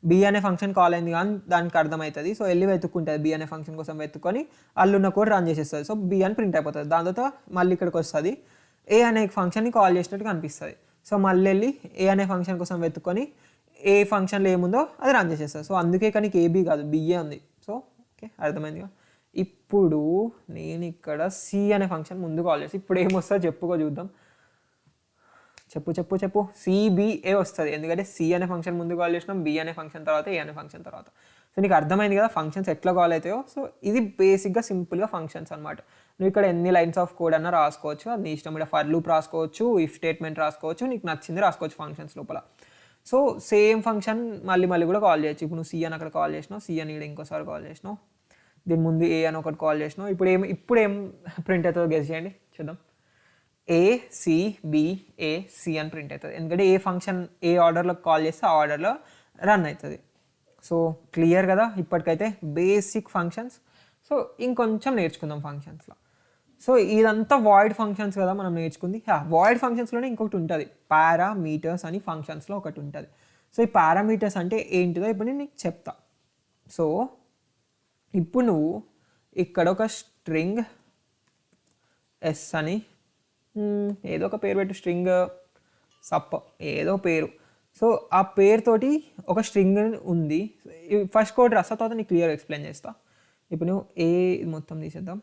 బి అనే ఫంక్షన్ కాల్ అయింది కానీ దానికి అర్థమవుతుంది. సో వెళ్ళి వెతుక్కుంటుంది, బి అనే ఫంక్షన్ కోసం వెతుక్కొని అల్లున్న కోడ్ రన్ చేసేస్తుంది. సో బి అని ప్రింట్ అయిపోతుంది. దాని తర్వాత మళ్ళీ ఇక్కడికి వస్తుంది, ఏ అనే ఫంక్షన్ని కాల్ చేసినట్టు కనిపిస్తుంది. సో మళ్ళీ వెళ్ళి ఏ అనే ఫంక్షన్ కోసం వెతుక్కొని ఏ ఫంక్షన్లో ఏముందో అది రన్ చేసేస్తుంది. సో అందుకే కానీ ఏబీ కాదు బిఏ ఉంది. సో ఓకే, అర్థమైందిగా. ఇప్పుడు నేను ఇక్కడ సి అనే ఫంక్షన్ ముందు కాల్ చేసి ఇప్పుడు ఏమొస్తుందో చెప్పుకో చూద్దాం. చెప్పు సిబిఏ వస్తుంది, ఎందుకంటే సి అనే ఫంక్షన్ ముందు కాల్ చేసినాం, బి అనే ఫంక్షన్ తర్వాత ఏ అనే ఫంక్షన్ తర్వాత. సో నీకు అర్థమైంది కదా ఫంక్షన్స్ ఎట్లా కాల్ అవుతాయో. సో ఇది బేసిక్గా సింపుల్గా ఫంక్షన్స్ అనమాట. నువ్వు ఇక్కడ ఎన్ని లైన్స్ ఆఫ్ కోడ్ అన్నా రాసుకోవచ్చు, అది నీ ఇష్టం. ఇక్కడ ఫర్ లూప్ రాసుకోవచ్చు, ఇఫ్ స్టేట్మెంట్ రాసుకోవచ్చు, నీకు నచ్చింది రాసుకోవచ్చు ఫంక్షన్స్ లోపల. సో సేమ్ ఫంక్షన్ మళ్ళీ కూడా కాల్ చేయొచ్చు. ఇప్పుడు నువ్వు సి అని అక్కడ కాల్ చేసినావు, సి అని ఇక్కడ ఇంకోసారి కాల్ చేసినావు, దీని ముందు ఏ అని ఒకటి కాల్ చేసినావు. ఇప్పుడు ఏం ప్రింట్ అవుతుందో గెస్ చేయండి చూద్దాం. ACBAC అని ప్రింట్ అవుతుంది, ఎందుకంటే ఏ ఫంక్షన్ ఏ ఆర్డర్లో కాల్ చేస్తే ఆ ఆర్డర్లో రన్ అవుతుంది. సో క్లియర్ కదా ఇప్పటికైతే బేసిక్ ఫంక్షన్స్. సో ఇంకొంచెం నేర్చుకుందాం ఫంక్షన్స్లో. సో ఇదంతా వాయిడ్ ఫంక్షన్స్ కదా మనం నేర్చుకుంది. వాయిడ్ ఫంక్షన్స్లోనే ఇంకొకటి ఉంటుంది, పారామీటర్స్ అని ఫంక్షన్స్లో ఒకటి ఉంటుంది. సో ఈ పారామీటర్స్ అంటే ఏంటిదో ఇప్పుడు నేను నీకు చెప్తా. సో ఇప్పుడు నువ్వు ఇక్కడ ఒక స్ట్రింగ్ ఎస్ అని ఏదో ఒక పేరు పెట్టు, స్ట్రింగ్ సప్ ఏదో పేరు. సో ఆ పేరుతోటి ఒక స్ట్రింగ్ ఉంది. ఫస్ట్ కోడ్ రాస్తా, తర్వాత నీకు క్లియర్ ఎక్స్ప్లెయిన్ చేస్తా. ఇప్పుడు నువ్వు ఏ మొత్తం తీసేద్దాం.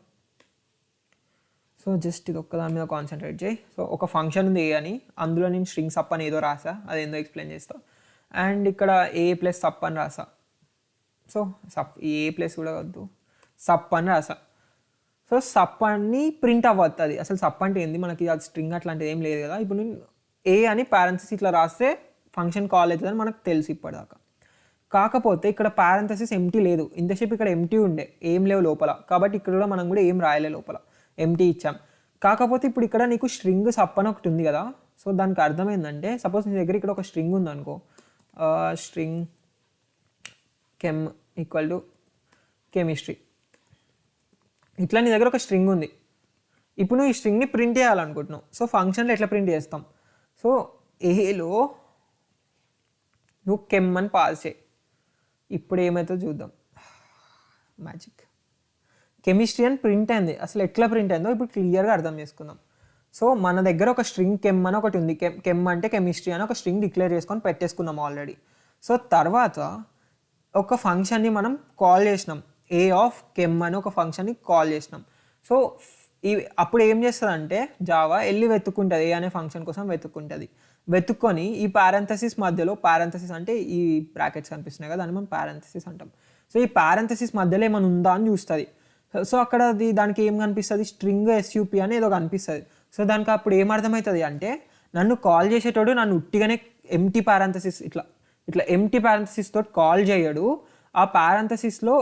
సో జస్ట్ ఇది ఒక్కదాని మీద కాన్సన్ట్రేట్ చేయి. సో ఒక ఫంక్షన్ ఉంది ఏ అని, అందులో నేను స్ట్రింగ్ సప్ అని ఏదో రాసా, అదేందో ఎక్స్ప్లెయిన్ చేస్తా. అండ్ ఇక్కడ ఏ ప్లస్ సప్ అని రాసా. సో సప్ ఏ ప్లస్ కూడా వద్దు, సప్ అని రాసా. సో సప్ అని ప్రింట్ అవ్వద్దు. అసలు సప్ అంటే ఏంది, మనకి అది స్ట్రింగ్ అట్లాంటిది ఏం లేదు కదా. ఇప్పుడు నేను ఏ అని పారెంథసిస్ ఇట్లా రాస్తే ఫంక్షన్ కాల్ అవుతుందని మనకు తెలుసు ఇప్పటిదాకా. కాకపోతే ఇక్కడ పారెంథసిస్ ఎంటీ లేదు, ఇంతసేపు ఇక్కడ ఎంటీ ఉండే, ఏం లేవు లోపల. కాబట్టి ఇక్కడ కూడా మనం కూడా ఏం రాయలే, లోపల ఎంటీ ఇచ్చాం. కాకపోతే ఇప్పుడు ఇక్కడ నీకు స్ట్రింగ్ సప్ అని ఒకటి ఉంది కదా. సో దానికి అర్థం ఏంటంటే, సపోజ్ నీ దగ్గర ఇక్కడ ఒక స్ట్రింగ్ ఉంది అనుకో, స్ట్రింగ్ కెమ్ ఈక్వల్ టు కెమిస్ట్రీ, ఇట్లా నీ దగ్గర ఒక స్ట్రింగ్ ఉంది. ఇప్పుడు నువ్వు ఈ స్ట్రింగ్ని ప్రింట్ చేయాలనుకుంటున్నావు. సో ఫంక్షన్లో ఎట్లా ప్రింట్ చేస్తాం, సో ఏలో నువ్వు కెమ్ అని పాస్ చేయి. ఇప్పుడు ఏమవుతుందో చూద్దాం, మ్యాజిక్. కెమిస్ట్రీ అని ప్రింట్ అయింది. అసలు ఎట్లా ప్రింట్ అయిందో ఇప్పుడు క్లియర్గా అర్థం చేసుకుందాం. సో మన దగ్గర ఒక స్ట్రింగ్ కెమ్ అని ఒకటి ఉంది, కెమ్ అంటే కెమిస్ట్రీ అని ఒక స్ట్రింగ్ డిక్లేర్ చేసుకొని పెట్టేసుకున్నాం ఆల్రెడీ. సో తర్వాత ఒక ఫంక్షన్ని మనం కాల్ చేసినాం, ఏ ఆఫ్ కెమ్ అని ఒక ఫంక్షన్ని కాల్ చేసినాం. సో అప్పుడు ఏం చేస్తుంది అంటే జావా వెళ్ళి వెతుక్కుంటుంది, ఏ అనే ఫంక్షన్ కోసం వెతుక్కుంటుంది. వెతుక్కొని ఈ పారెంథసిస్ మధ్యలో, పారెంథసిస్ అంటే ఈ బ్రాకెట్స్ కనిపిస్తున్నాయి కదా, దాన్ని మనం పారెంథసిస్ అంటాం. సో ఈ పారెంథసిస్ మధ్యలో ఏమైనా ఉందా అని చూస్తుంది. సో అక్కడ దానికి ఏం కనిపిస్తుంది, స్ట్రింగ్ SUP అని ఏదో కనిపిస్తుంది. సో దానికి అప్పుడు ఏం అర్థమవుతుంది అంటే, నన్ను కాల్ చేసేటోడు నన్ను ఉట్టిగానే ఎంటీ పారెంథసిస్ ఇట్లా ఎంటీ పారెంథసిస్ తోటి కాల్ చేయడు, ఆ పారెంథసిస్లో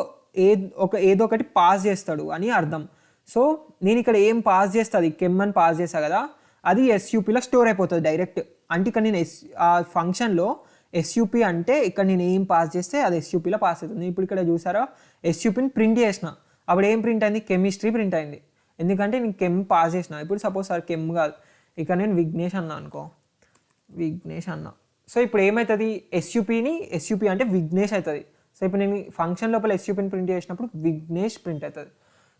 ఏదో ఒకటి పాస్ చేస్తాడు అని అర్థం. సో నేను ఇక్కడ ఏం పాస్ చేస్తుంది, కెమ్ అని పాస్ చేస్తా కదా, అది SUPలో స్టోర్ అయిపోతుంది డైరెక్ట్. అంటే ఇక్కడ నేను ఆ ఫంక్షన్లో SUP అంటే ఇక్కడ నేను ఏం పాస్ చేస్తే అది SUPలో పాస్ అవుతుంది. ఇప్పుడు ఇక్కడ చూసారా SUPని ప్రింట్ చేసిన, అప్పుడు ఏం ప్రింట్ అయింది, కెమిస్ట్రీ ప్రింట్ అయింది. ఎందుకంటే నేను కెమ్ పాస్ చేసిన. ఇప్పుడు సపోజ్ సార్ కెమ్ కాదు, ఇక్కడ నేను విఘ్నేష్ అన్నా అనుకో, విఘ్నేష్ అన్నా. సో ఇప్పుడు ఏమవుతుంది, SUP అంటే విఘ్నేష్ అవుతుంది. సో ఇప్పుడు నేను ఫంక్షన్ లోపల SUPని ప్రింట్ చేసినప్పుడు విఘ్నేష్ ప్రింట్ అవుతుంది.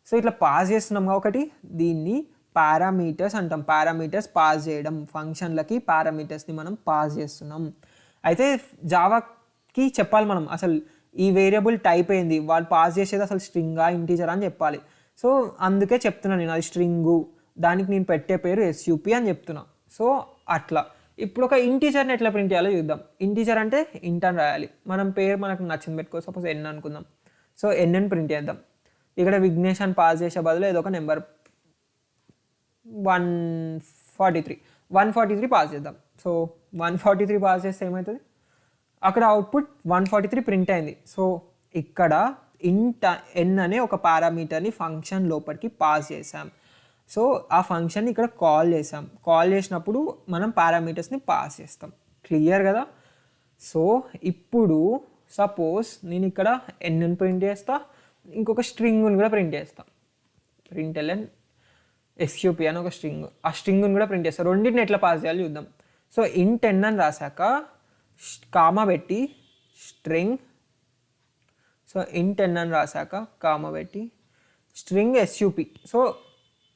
సో ఇట్లా పాస్ చేస్తున్నాం ఒకటి, దీన్ని పారామీటర్స్ అంటాం. పారామీటర్స్ పాస్ చేయడం, ఫంక్షన్లకి పారామీటర్స్ని మనం పాస్ చేస్తున్నాం. అయితే జావాకి చెప్పాలి మనం అసలు ఈ వేరియబుల్ టైప్ ఏంది, వాళ్ళు పాస్ చేసేది అసలు స్ట్రింగా ఇంటీజర్ అని చెప్పాలి. సో అందుకే చెప్తున్నాను నేను అది స్ట్రింగు, దానికి నేను పెట్టే పేరు ఎస్యూపీ అని చెప్తున్నా. సో అట్లా ఇప్పుడు ఒక ఇంటీజర్ని ఎట్లా ప్రింట్ చేయాలో చూద్దాం. ఇంటీజర్ అంటే ఇంట్ అని రాయాలి. మనం పేరు మనకు నచ్చింది పెట్టుకో, సపోజ్ ఎన్ అనుకుందాం. సో ఎన్ని ప్రింట్ చేద్దాం. ఇక్కడ విఘ్నేష్ అని పాస్ చేసే బదులు ఏదో ఒక నెంబర్ 143 పాస్ చేద్దాం. సో 143 పాస్ చేస్తే ఏమవుతుంది, అక్కడ అవుట్పుట్ 143 ప్రింట్ అయింది. సో ఇక్కడ ఇంట్ ఎన్ అనే ఒక పారామీటర్ని ఫంక్షన్ లోపలికి పాస్ చేసాం. సో ఆ ఫంక్షన్ని ఇక్కడ కాల్ చేసాం. కాల్ చేసినప్పుడు మనం పారామీటర్స్ని పాస్ చేస్తాం. క్లియర్ కదా. సో ఇప్పుడు సపోజ్ నేను ఇక్కడ ఎన్ని ప్రింట్ చేస్తా, ఇంకొక స్ట్రింగ్ని కూడా ప్రింట్ చేస్తా. ప్రింట్ఎల్ఎన్ ఎస్క్యూపీ అని ఒక స్ట్రింగ్, ఆ స్ట్రింగ్ని కూడా ప్రింట్ చేస్తా. రెండింటిని ఎట్లా పాస్ చేయాలో చూద్దాం. సో ఇంట్ ఎన్ అని రాశాక కామా పెట్టి స్ట్రింగ్, సో ఇంట్ ఎన్ అని రాశాక కామా పెట్టి స్ట్రింగ్ ఎస్యూపీ. సో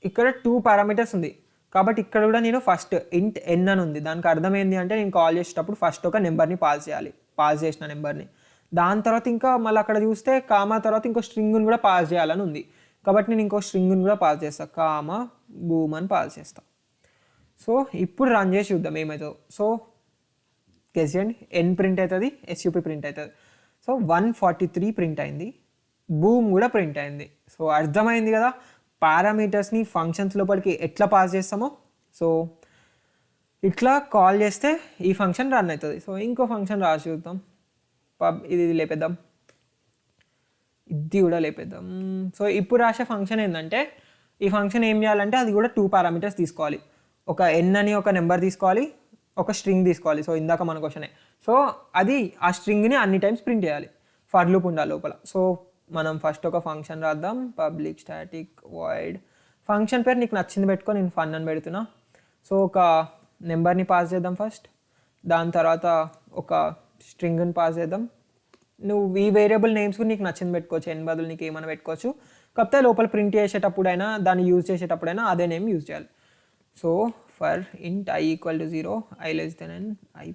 ఇక్కడ 2 పారామీటర్స్ ఉంది కాబట్టి ఇక్కడ కూడా నేను ఫస్ట్ ఇంట్ ఎన్ అని ఉంది. దానికి అర్థం ఏంటి అంటే నేను కాల్ చేసేటప్పుడు ఫస్ట్ ఒక నెంబర్ని పాస్ చేయాలి, పాస్ చేసిన నెంబర్ని. దాని తర్వాత ఇంకా మళ్ళీ అక్కడ చూస్తే కామా తర్వాత ఇంకో స్ట్రింగ్ని కూడా పాస్ చేయాలని ఉంది కాబట్టి నేను ఇంకో స్ట్రింగ్ని కూడా పాస్ చేస్తాను, కామా బూమ్ అని పాస్ చేస్తాను. సో ఇప్పుడు రన్ చేసి చూద్దాం ఏమవుతుందో. సో గెస్ చేయండి, ఎన్ ప్రింట్ అవుతుంది, ఎస్యూపీ ప్రింట్ అవుతుంది. సో 143 ప్రింట్ అయింది, బూమ్ కూడా ప్రింట్ అయింది. సో అర్థమైంది కదా పారామీటర్స్ని ఫంక్షన్స్ లోపలికి ఎట్లా పాస్ చేస్తామో. సో ఇట్లా కాల్ చేస్తే ఈ ఫంక్షన్ రన్ అవుతుంది. సో ఇంకో ఫంక్షన్ రాసి చూద్దాం. ఇది లేపేద్దాం, ఇది కూడా లేపేద్దాం. సో ఇప్పుడు రాసే ఫంక్షన్ ఏంటంటే ఈ ఫంక్షన్ ఏం చేయాలంటే అది కూడా 2 పారామీటర్స్ తీసుకోవాలి. ఒక ఎన్ అని ఒక నెంబర్ తీసుకోవాలి, ఒక స్ట్రింగ్ తీసుకోవాలి. సో ఇందాక మన క్వశ్చనే. సో అది ఆ స్ట్రింగ్ని అన్ని టైమ్స్ ప్రింట్ చేయాలి, ఫర్ లూప్ ఉండాలి లోపల. సో మనం ఫస్ట్ ఒక ఫంక్షన్ రాద్దాం, పబ్లిక్ స్టాటిక్ వాయిడ్. ఫంక్షన్ పేరు నీకు నచ్చింది పెట్టుకో, నేను ఫన్ అని పెడుతున్నా. సో ఒక నెంబర్ని పాస్ చేద్దాం ఫస్ట్, దాని తర్వాత ఒక స్ట్రింగ్ని పాస్ చేద్దాం. నువ్వు ఈ వేరియబుల్ నేమ్స్ నీకు నచ్చింది పెట్టుకోవచ్చు, ఎన్ బదులు నీకు ఏమైనా పెట్టుకోవచ్చు. కాకపోతే లోపల ప్రింట్ చేసేటప్పుడైనా దాన్ని యూజ్ చేసేటప్పుడైనా అదే నేమ్ యూజ్ చేయాలి. So for int i = 0, i n, i++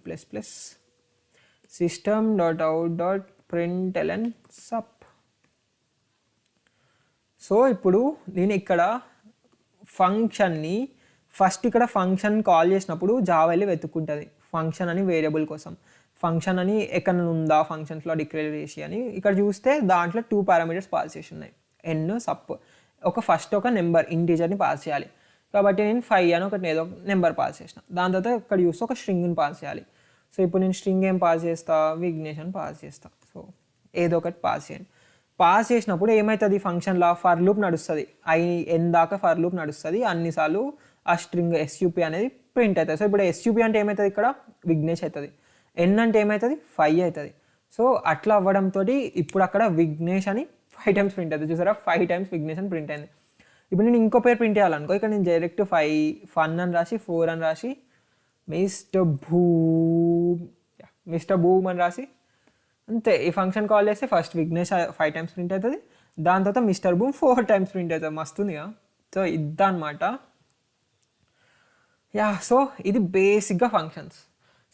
system.out.println sup. So ఇప్పుడు నేను ఇక్కడ ఫంక్షన్ని ఫస్ట్ ఇక్కడ ఫంక్షన్ కాల్ చేసినప్పుడు జావా వెళ్ళి వెతుక్కుంటుంది ఫంక్షన్ అని వేరియబుల్ కోసం. ఫంక్షన్ అని ఎక్కడ ఉందా ఫంక్షన్స్లో డిక్లేర్ చేసి అని ఇక్కడ చూస్తే దాంట్లో 2 పారామీటర్స్ పాస్ చేసి ఉన్నాయి, ఎన్ సప్. ఫస్ట్ ఒక నెంబర్ ఇంటీజర్ని పాస్ చేయాలి కాబట్టి నేను 5 అని ఒకటి ఏదో నెంబర్ పాస్ చేసిన. దాని తర్వాత ఇక్కడ చూస్తే ఒక స్ట్రింగ్ని పాస్ చేయాలి. సో ఇప్పుడు నేను స్ట్రింగ్ ఏం పాస్ చేస్తా, విఘ్నేష్ అని పాస్ చేస్తా. సో ఏదో ఒకటి పాస్ చేయండి. పాస్ చేసినప్పుడు ఏమవుతుంది, ఫంక్షన్లో ఫర్ లూప్ నడుస్తుంది, ఎన్ దాకా ఫర్ లూప్ నడుస్తుంది. అన్నిసార్లు ఆ స్ట్రింగ్ ఎస్యూపీ అనేది ప్రింట్ అవుతుంది. సో ఇప్పుడు ఎస్యూపీ అంటే ఏమవుతుంది, ఇక్కడ విఘ్నేష్ అవుతుంది. ఎన్ అంటే ఏమవుతుంది, 5 అవుతుంది. సో అట్లా అవ్వడంతో ఇప్పుడు అక్కడ విఘ్నేష్ అని 5 టైమ్స్ ప్రింట్ అవుతుంది. చూసారా, 5 టైమ్స్ విఘ్నేష్ అని ప్రింట్ అయింది. ఇప్పుడు నేను ఇంకో పేరు ప్రింట్ చేయాలనుకో, ఇక్కడ నేను డైరెక్ట్ 5 ఫన్ అని రాసి 4 అని రాసి మిస్టర్ భూమ్ అని రాసి అంతే. ఈ ఫంక్షన్ కాల్ చేస్తే ఫస్ట్ విఘ్నేష్ 5 టైమ్స్ ప్రింట్ అవుతుంది, దాని తర్వాత మిస్టర్ భూమ్ 4 టైమ్స్ ప్రింట్ అవుతుంది. మస్తుందిగా. సో ఇదన్నమాట. సో ఇది బేసిక్గా ఫంక్షన్స్.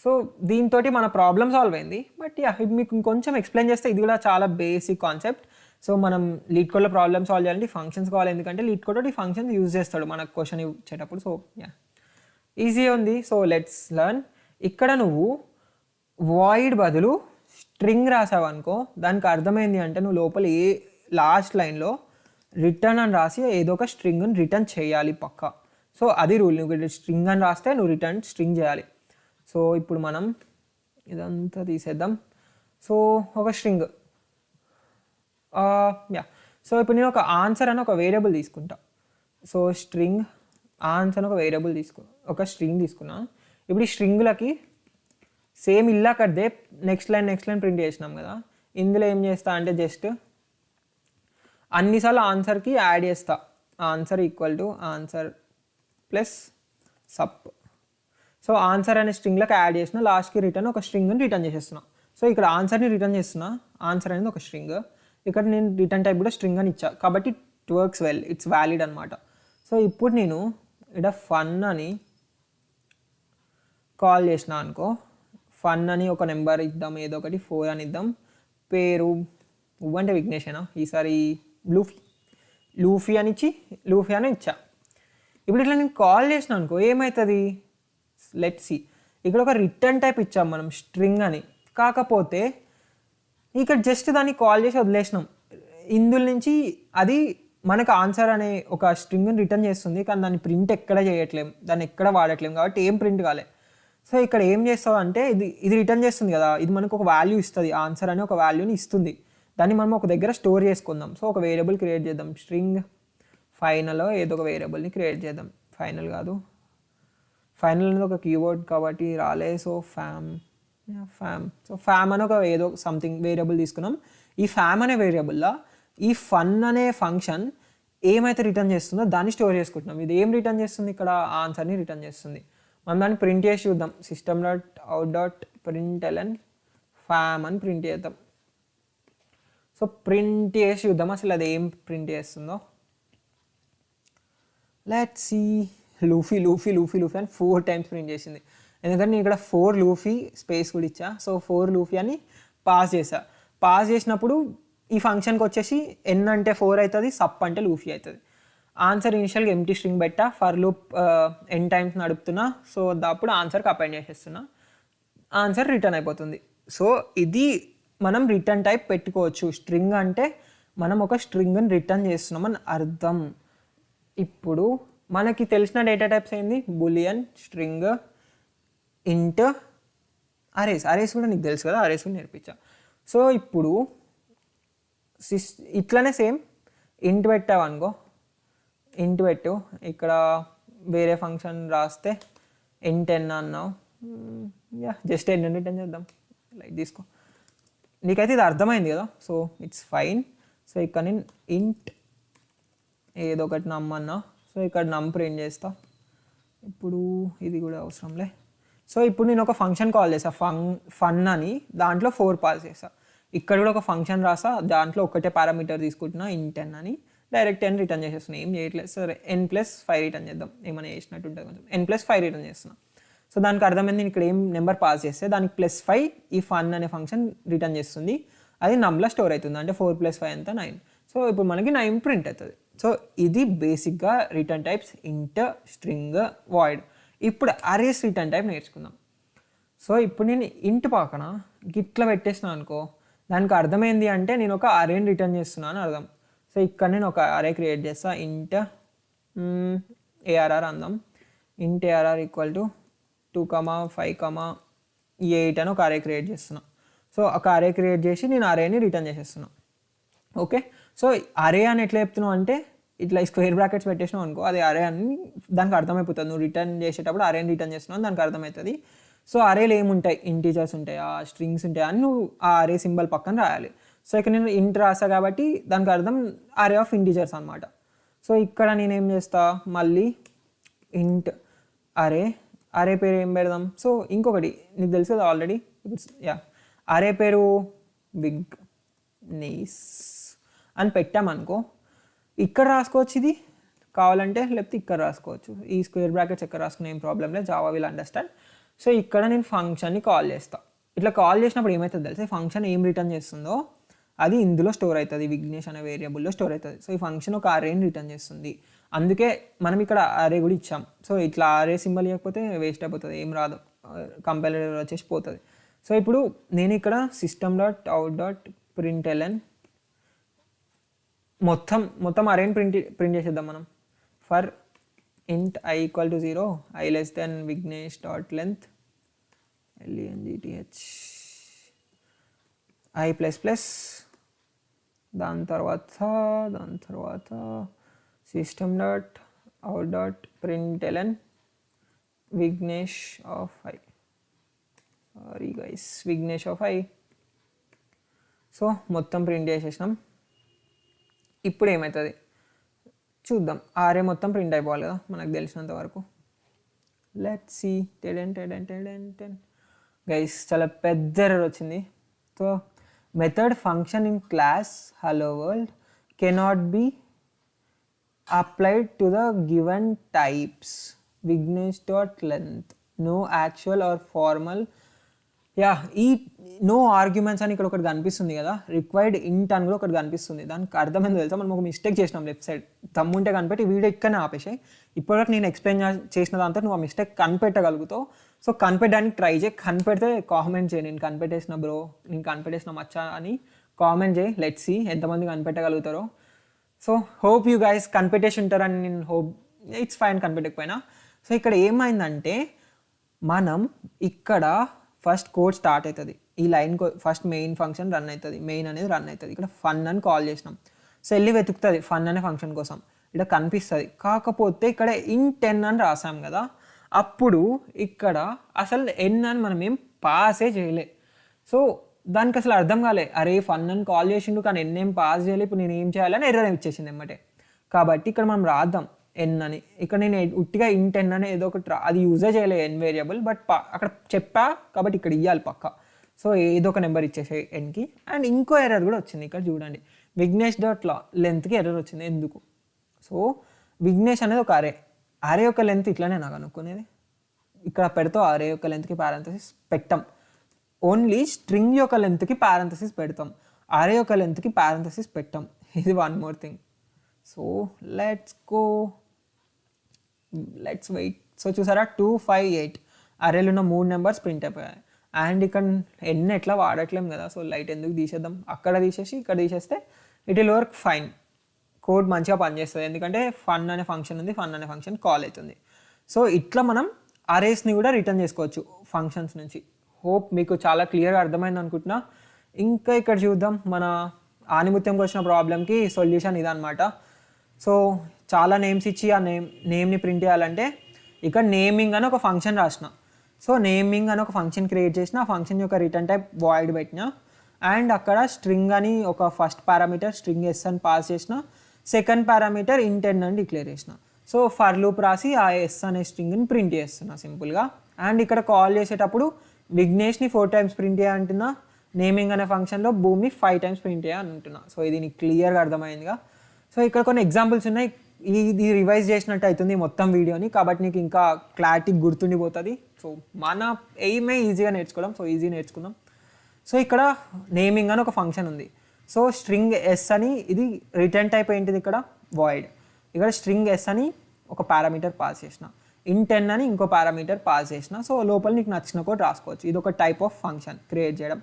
సో దీంతో మన ప్రాబ్లమ్ సాల్వ్ అయింది. బట్ ఇది మీకు ఇంకొంచెం ఎక్స్ప్లెయిన్ చేస్తే ఇది కూడా చాలా బేసిక్ కాన్సెప్ట్. సో మనం లీడ్ కోడ్లో ప్రాబ్లమ్ సాల్వ్ చేయాలంటే ఫంక్షన్స్ కావాలి, ఎందుకంటే లీడ్ కోడ్ ఈ ఫంక్షన్స్ యూజ్ చేస్తాడు మనకు క్వశ్చన్ ఇచ్చేటప్పుడు. సో ఈజీ ఉంది. So let's learn. ఇక్కడ నువ్వు వాయిడ్ బదులు స్ట్రింగ్ రాసావు అనుకో, దానికి అర్థమైంది అంటే నువ్వు లోపల లాస్ట్ లైన్లో రిటర్న్ అని రాసి ఏదో ఒక స్ట్రింగ్ని రిటర్న్ చేయాలి పక్కా. సో అది రూల్. నువ్వు స్ట్రింగ్ అని రాస్తే నువ్వు రిటర్న్ స్ట్రింగ్ చేయాలి. సో ఇప్పుడు మనం ఇదంతా తీసేద్దాం. సో ఒక స్ట్రింగ్ సో ఇప్పుడు నేను ఒక ఆన్సర్ అని ఒక వేరియబుల్ తీసుకుంటా. సో స్ట్రింగ్ ఆన్సర్ అని ఒక వేరియబుల్ ఒక స్ట్రింగ్ తీసుకున్నా. ఇప్పుడు ఈ స్ట్రింగ్లకి సేమ్ ఇల్లాకదే నెక్స్ట్ లైన్ ప్రింట్ చేసినాం కదా, ఇందులో ఏం చేస్తా అంటే జస్ట్ అన్నిసార్లు ఆన్సర్కి యాడ్ చేస్తా. ఆన్సర్ = ఆన్సర్ ప్లస్ సప్. సో ఆన్సర్ అనే స్ట్రింగ్లకు యాడ్ చేసిన, లాస్ట్కి రిటర్న్ ఒక స్ట్రింగ్ని రిటర్న్ చేసేస్తున్నా. సో ఇక్కడ ఆన్సర్ని రిటర్న్ చేస్తున్నా, ఆన్సర్ అనేది ఒక స్ట్రింగ్. ఇక్కడ నేను రిటర్న్ టైప్ కూడా స్ట్రింగ్ అని ఇచ్చా కాబట్టి it works well, it's valid అనమాట. సో ఇప్పుడు నేను ఇక్కడ ఫన్ అని కాల్ చేసిన అనుకో, ఫన్ అని ఒక నెంబర్ ఇద్దాం, ఏదో ఒకటి 4 అని ఇద్దాం, పేరు అంటే విఘ్నేషేనా, ఈసారి లూఫీ అని ఇచ్చా. ఇప్పుడు ఇట్లా నేను కాల్ చేసిన అనుకో ఏమవుతుంది, లెట్స్ సి. ఇక్కడ ఒక రిటర్న్ టైప్ ఇచ్చాం మనం స్ట్రింగ్ అని, కాకపోతే ఇక్కడ జస్ట్ దాన్ని కాల్ చేసి వదిలేసినాం. ఇందులో నుంచి అది మనకు ఆన్సర్ అనే ఒక స్ట్రింగ్ని రిటర్న్ చేస్తుంది, కానీ దాన్ని ప్రింట్ ఎక్కడ చేయట్లేం, దాన్ని ఎక్కడ వాడట్లేం, కాబట్టి ఏం ప్రింట్ కాలే. సో ఇక్కడ ఏం చేస్తావు అంటే ఇది రిటర్న్ చేస్తుంది కదా, ఇది మనకు ఒక వాల్యూ ఇస్తుంది, ఆన్సర్ అని ఒక వాల్యూని ఇస్తుంది. దాన్ని మనం ఒక దగ్గర స్టోర్ చేసుకుందాం. సో ఒక వేరియబుల్ క్రియేట్ చేద్దాం, స్ట్రింగ్ ఫైనల్ ఏదో ఒక వేరియబుల్ని క్రియేట్ చేద్దాం. ఫైనల్ కాదు, ఫైనల్ అనేది ఒక కీవర్డ్ కాబట్టి రాలే. సో ఫ్యామ్ అని ఒక ఏదో సంథింగ్ వేరియబుల్ తీసుకున్నాం. ఈ ఫ్యామ్ అనే వేరియబుల్లో ఈ ఫన్ అనే ఫంక్షన్ ఏమైతే రిటర్న్ చేస్తుందో దాన్ని స్టోర్ చేసుకుంటున్నాం. ఇది ఏం రిటర్న్ చేస్తుంది, ఇక్కడ ఆన్సర్ని రిటర్న్ చేస్తుంది. మనం దాన్ని ప్రింట్ చేసి చూద్దాం. system.out.println ఫ్యామ్ అని ప్రింట్ చేద్దాం. సో ప్రింట్ చేసి చూద్దాం అసలు అది ఏం ప్రింట్ చేస్తుందో. Let's see. లూఫీ అని 4 times ప్రింట్ చేసింది, ఎందుకంటే నేను ఇక్కడ 4 లూఫీ స్పేస్ కూడా ఇచ్చా. సో 4 లూఫీ అని పాస్ చేసినప్పుడు ఈ ఫంక్షన్కి వచ్చేసి ఎన్ అంటే 4 అవుతుంది, సప్ అంటే లూఫీ అవుతుంది. ఆన్సర్ ఇనిషియల్గా ఎంటీ స్ట్రింగ్ పెట్టా, ఫర్ లూప్ ఎన్ టైమ్స్ నడుపుతున్నా. సో అప్పుడు ఆన్సర్కి అపెండ్ చేసేస్తున్నా, ఆన్సర్ రిటర్న్ అయిపోతుంది. సో ఇది మనం రిటర్న్ టైప్ పెట్టుకోవచ్చు. స్ట్రింగ్ అంటే మనం ఒక స్ట్రింగ్ని రిటర్న్ చేస్తున్నామని అర్థం. ఇప్పుడు మనకి తెలిసిన డేటా టైప్స్ ఏంది, బులియన్, స్ట్రింగ్, ఇంట్, అరేస్ కూడా నీకు తెలుసు కదా, అరేస్ కూడా నేర్పించా. సో ఇప్పుడు ఇట్లనే సేమ్ ఇంట్ పెట్టావు అనుకో, ఇంట్ పెట్టు, ఇక్కడ వేరే ఫంక్షన్ రాస్తే n10 అన్నావు, జస్ట్ n రిటర్న్ చేద్దాం, లైక్ తీసుకో. నీకైతే ఇది అర్థమైంది కదా, సో ఇట్స్ ఫైన్. సో ఇక్కడ నేను ఇంట్ ఏదో ఒకటి నమ్ అన్నా, సో ఇక్కడ నమ్ ప్రింట్ చేస్తా. ఇప్పుడు ఇది కూడా అవసరంలే. సో ఇప్పుడు నేను ఒక ఫంక్షన్ కాల్ చేసా, ఫన్ అని, దాంట్లో 4 పాస్ చేసా. ఇక్కడ కూడా ఒక ఫంక్షన్ రాసా, దాంట్లో ఒకటే పారామీటర్ తీసుకుంటున్నా n10 అని, డైరెక్ట్ 10 రిటర్న్ చేసేస్తున్నా, ఏం చేయట్లేదు. సరే n+5 రిటర్న్ చేద్దాం, ఏమైనా చేసినట్టు ఉంటుంది కొంచెం. n+5 రిటర్న్ చేస్తున్నా. సో దానికి అర్థమైంది, నేను ఇక్కడ ఏం నెంబర్ పాస్ చేస్తే దానికి +5 ఈ ఫన్ అనే ఫంక్షన్ రిటర్న్ చేస్తుంది, అది నమ్లో స్టోర్ అవుతుంది. అంటే 4 + 5 ఎంత 9. సో ఇప్పుడు మనకి 9 ప్రింట్ అవుతుంది. సో ఇది బేసిక్గా రిటర్న్ టైప్స్, ఇంట్, స్ట్రింగ్, వాయిడ్. ఇప్పుడు అరేస్ రిటర్న్ టైప్ నేర్చుకుందాం. సో ఇప్పుడు నేను ఇంట్ పక్కన గిట్లా పెట్టేసిన అనుకో, దానికి అర్థమైంది అంటే నేను ఒక అరేని రిటర్న్ చేస్తున్నాను అని అర్థం. సో ఇక్కడ నేను ఒక అరే క్రియేట్ చేస్తా, ఇంట్ ARR అందాం. ఇంట్ ARR = 2, 5, 8 అని ఒక అరే క్రియేట్ చేస్తున్నా. సో ఒక అరే క్రియేట్ చేసి నేను అరేని రిటర్న్ చేసేస్తున్నా. ఓకే, సో అరే అని ఎట్లా చెప్తున్నావు అంటే ఇట్లా స్క్వేర్ బ్రాకెట్స్ పెట్టేసినావు అనుకో, అది అరే అని దానికి అర్థమైపోతుంది. నువ్వు రిటర్న్ చేసేటప్పుడు అరేని రిటర్న్ చేస్తున్నావు దానికి అర్థమవుతుంది. సో అరేలు ఏముంటాయి, ఇంటీజర్స్ ఉంటాయి, స్ట్రింగ్స్ ఉంటాయి అని నువ్వు ఆ అరే సింబల్ పక్కన రాయాలి. సో ఇక్కడ నేను ఇంట్ రాసా కాబట్టి దానికి అర్థం అరే ఆఫ్ ఇంటీజర్స్ అనమాట. సో ఇక్కడ నేనేం చేస్తా, మళ్ళీ ఇంట్ అరే పేరు ఏం పెడదాం. సో ఇంకొకటి నీకు తెలుసు కదా ఆల్రెడీ, అరే పేరు బిగ్నెస్ అని పెట్టామనుకో, ఇక్కడ రాసుకోవచ్చు ఇది కావాలంటే, లేకపోతే ఇక్కడ రాసుకోవచ్చు. ఈ స్క్వేర్ బ్రాకెట్స్ ఎక్కడ రాసుకునే ఏం ప్రాబ్లం లేదు, జావా విల్ అండర్స్టాండ్. సో ఇక్కడ నేను ఫంక్షన్ని కాల్ చేస్తాను. ఇట్లా కాల్ చేసినప్పుడు ఏమవుతుంది తెలుసా, ఈ ఫంక్షన్ ఏం రిటర్న్ చేస్తుందో అది ఇందులో స్టోర్ అవుతుంది, విఘ్నేష్ అనే వేరియబుల్లో స్టోర్ అవుతుంది. సో ఈ ఫంక్షన్ ఒక అరేని రిటర్న్ చేస్తుంది. అందుకే మనం ఇక్కడ అరే కూడా ఇచ్చాం. సో ఇట్లా అరే సింబల్ ఇవ్వకపోతే వేస్ట్ అయిపోతుంది, ఏం రాదు, కంపైలర్ వచ్చేసి పోతుంది. సో ఇప్పుడు నేను ఇక్కడ system.out.println మొత్తం అరేని ప్రింట్ చేసేద్దాం మనం. For int i = 0, i < vignesh.length length i++, దాని తర్వాత system.out.println vignesh of i. Sorry guys, vignesh of i. So మొత్తం ప్రింట్ చేసేసినాం. ఇప్పుడు ఏమవుతుంది చూద్దాం. అరే మొత్తం ప్రింట్ అయిపోవాలి కదా మనకు తెలిసినంత వరకు. Let's see. గైస్ చాలా పెద్ద ఎర్రర్ వచ్చింది. So method function in class hello world cannot be applied to the given types vignesh.length. No actual or formal yeah, ఈ నో ఆర్గ్యుమెంట్స్ అని ఇక్కడ ఒకటి కనిపిస్తుంది కదా, రిక్వైర్డ్ ఇంట్ అని కూడా ఒకటి కనిపిస్తుంది. దానికి అర్థమైంది తెలుసా, మనం ఒక మిస్టేక్ చేసినాం లెఫ్ట్ సైడ్. తమ్ముంటే కనిపెట్టి వీడియో ఇక్కడనే ఆపేసాయి. ఇప్పటివరకు నేను ఎక్స్ప్లెయిన్ చేసిన దాంతో నువ్వు ఆ మిస్టేక్ కనిపెట్టగలుగుతావు. సో కనిపెట్టడానికి ట్రై చేయి. కనిపెడితే కామెంట్ చేయి, నేను కనిపెట్టేసిన బ్రో, నేను కనిపెట్టేసిన మచ్చా అని కామెంట్ చేయి. లెట్స్ సీ ఎంతమంది కనిపెట్టగలుగుతారో. సో హోప్ యూ గైస్ కనిపెట్టేసి ఉంటారని నేను హోప్. ఇట్స్ ఫైన్ కనిపెట్టకపోయినా. సో ఇక్కడ ఏమైందంటే మనం ఇక్కడ ఫస్ట్ కోడ్ స్టార్ట్ అవుతుంది, ఈ line first main function run అవుతుంది, మెయిన్ అనేది రన్ అవుతుంది. ఇక్కడ ఫన్ అని కాల్ చేసినాం. సో వెళ్ళి వెతుకుతుంది ఫన్ అనే ఫంక్షన్ కోసం, ఇక్కడ కనిపిస్తుంది. కాకపోతే ఇక్కడ in10 అని రాసాం కదా, అప్పుడు ఇక్కడ అసలు n అని మనం ఏం పాసే చేయలే. సో దానికి అసలు అర్థం కాలే, అరే ఫన్ అని కాల్ చేసిండు కానీ n ఏం పాస్ చేయలే, ఇప్పుడు నేను ఏం చేయాలని ఎర్రర్ ఇచ్చేసింది అన్నమాట. కాబట్టి ఇక్కడ మనం రాద్దాం n అని. ఇక్కడ నేను ఉట్టిగా in10 అని ఏదో ఒకటి అది యూజే చేయలే n వేరియబుల్, బట్ అక్కడ చెప్పా కాబట్టి ఇక్కడ ఇవ్వాలి పక్క. సో ఏదో ఒక నెంబర్ ఇచ్చేసే nకి. అండ్ ఇంకో ఎర్రర్ కూడా వచ్చింది ఇక్కడ చూడండి, విఘ్నేష్ డాట్ లెంత్కి ఎర్రర్ వచ్చింది. ఎందుకు? సో విఘ్నేష్ అనేది ఒక అరే యొక్క లెంత్ ఇట్లానే నాకు అనుకునేది. ఇక్కడ పెడతాం అరే యొక్క లెంత్కి పారాంథసిస్ పెట్టాం, ఓన్లీ స్ట్రింగ్ యొక్క లెంత్కి పారాంథసిస్ పెడతాం, అరే యొక్క లెంత్కి పారాంథసిస్ పెట్టాం. ఇది one more thing. So let's wait. So చూసారా 2, 5, 8 అరేలు ఉన్న 3 నెంబర్స్ ప్రింట్ అయిపోయాయి. అండ్ ఇక్కడ ఎన్ని ఎట్లా వాడట్లేం కదా, సో లైట్ ఎందుకు తీసేద్దాం, అక్కడ తీసేసి ఇక్కడ తీసేస్తే it will work fine. Code మంచిగా పనిచేస్తుంది, ఎందుకంటే ఫన్ అనే ఫంక్షన్ ఉంది, ఫన్ అనే ఫంక్షన్ కాల్ అవుతుంది. సో ఇట్లా మనం అరేస్ని కూడా రిటర్న్ చేసుకోవచ్చు ఫంక్షన్స్ నుంచి. హోప్ మీకు చాలా క్లియర్గా అర్థమైంది అనుకుంటున్నా. ఇంకా ఇక్కడ చూద్దాం, మన ఆనిముత్యంకి వచ్చిన ప్రాబ్లంకి సొల్యూషన్ ఇదనమాట. సో చాలా నేమ్స్ ఇచ్చి ఆ నేమ్ని ప్రింట్ చేయాలంటే ఇక్కడ నేమింగ్ అని ఒక ఫంక్షన్ రాసిన. సో నేమింగ్ అని ఒక ఫంక్షన్ క్రియేట్ చేసిన, ఆ ఫంక్షన్ యొక్క రిటర్న్ టైప్ వాయిడ్ పెట్టిన, అండ్ అక్కడ స్ట్రింగ్ అని ఒక ఫస్ట్ పారామీటర్ స్ట్రింగ్ ఎస్ అని పాస్ చేసిన, సెకండ్ పారామీటర్ in10 అని డిక్లేర్ చేసిన. సో ఫర్ లూప్ రాసి ఆ ఎస్ అనే స్ట్రింగ్ని ప్రింట్ చేస్తున్నా సింపుల్గా. అండ్ ఇక్కడ కాల్ చేసేటప్పుడు విఘ్నేష్ని 4 టైమ్స్ ప్రింట్ చేయాలంటున్నా, నేమింగ్ అనే ఫంక్షన్లో భూమి 5 టైమ్స్ ప్రింట్ చేయాలంటున్నా. సో ఇది నీకు క్లియర్గా అర్థమైందిగా. సో ఇక్కడ కొన్ని ఎగ్జాంపుల్స్ ఉన్నాయి, ఇది రివైజ్ చేసినట్టు అవుతుంది మొత్తం వీడియోని, కాబట్టి నీకు ఇంకా క్లారిటీ గుర్తుండిపోతుంది. సో మన ఎయిమే ఈజీగా నేర్చుకోవడం, సో ఈజీ నేర్చుకుందాం. సో ఇక్కడ నేమింగ్ అని ఒక ఫంక్షన్ ఉంది. సో స్ట్రింగ్ ఎస్ అని, ఇది రిటర్న్ టైప్ ఏంటిది ఇక్కడ వాయిడ్. ఇక్కడ స్ట్రింగ్ ఎస్ అని ఒక పారామీటర్ పాస్ చేసిన, in10 అని ఇంకో పారామీటర్ పాస్ చేసిన. సో లోపల నీకు నచ్చిన కోడ్ రాసుకోవచ్చు. ఇది ఒక టైప్ ఆఫ్ ఫంక్షన్ క్రియేట్ చేయడం.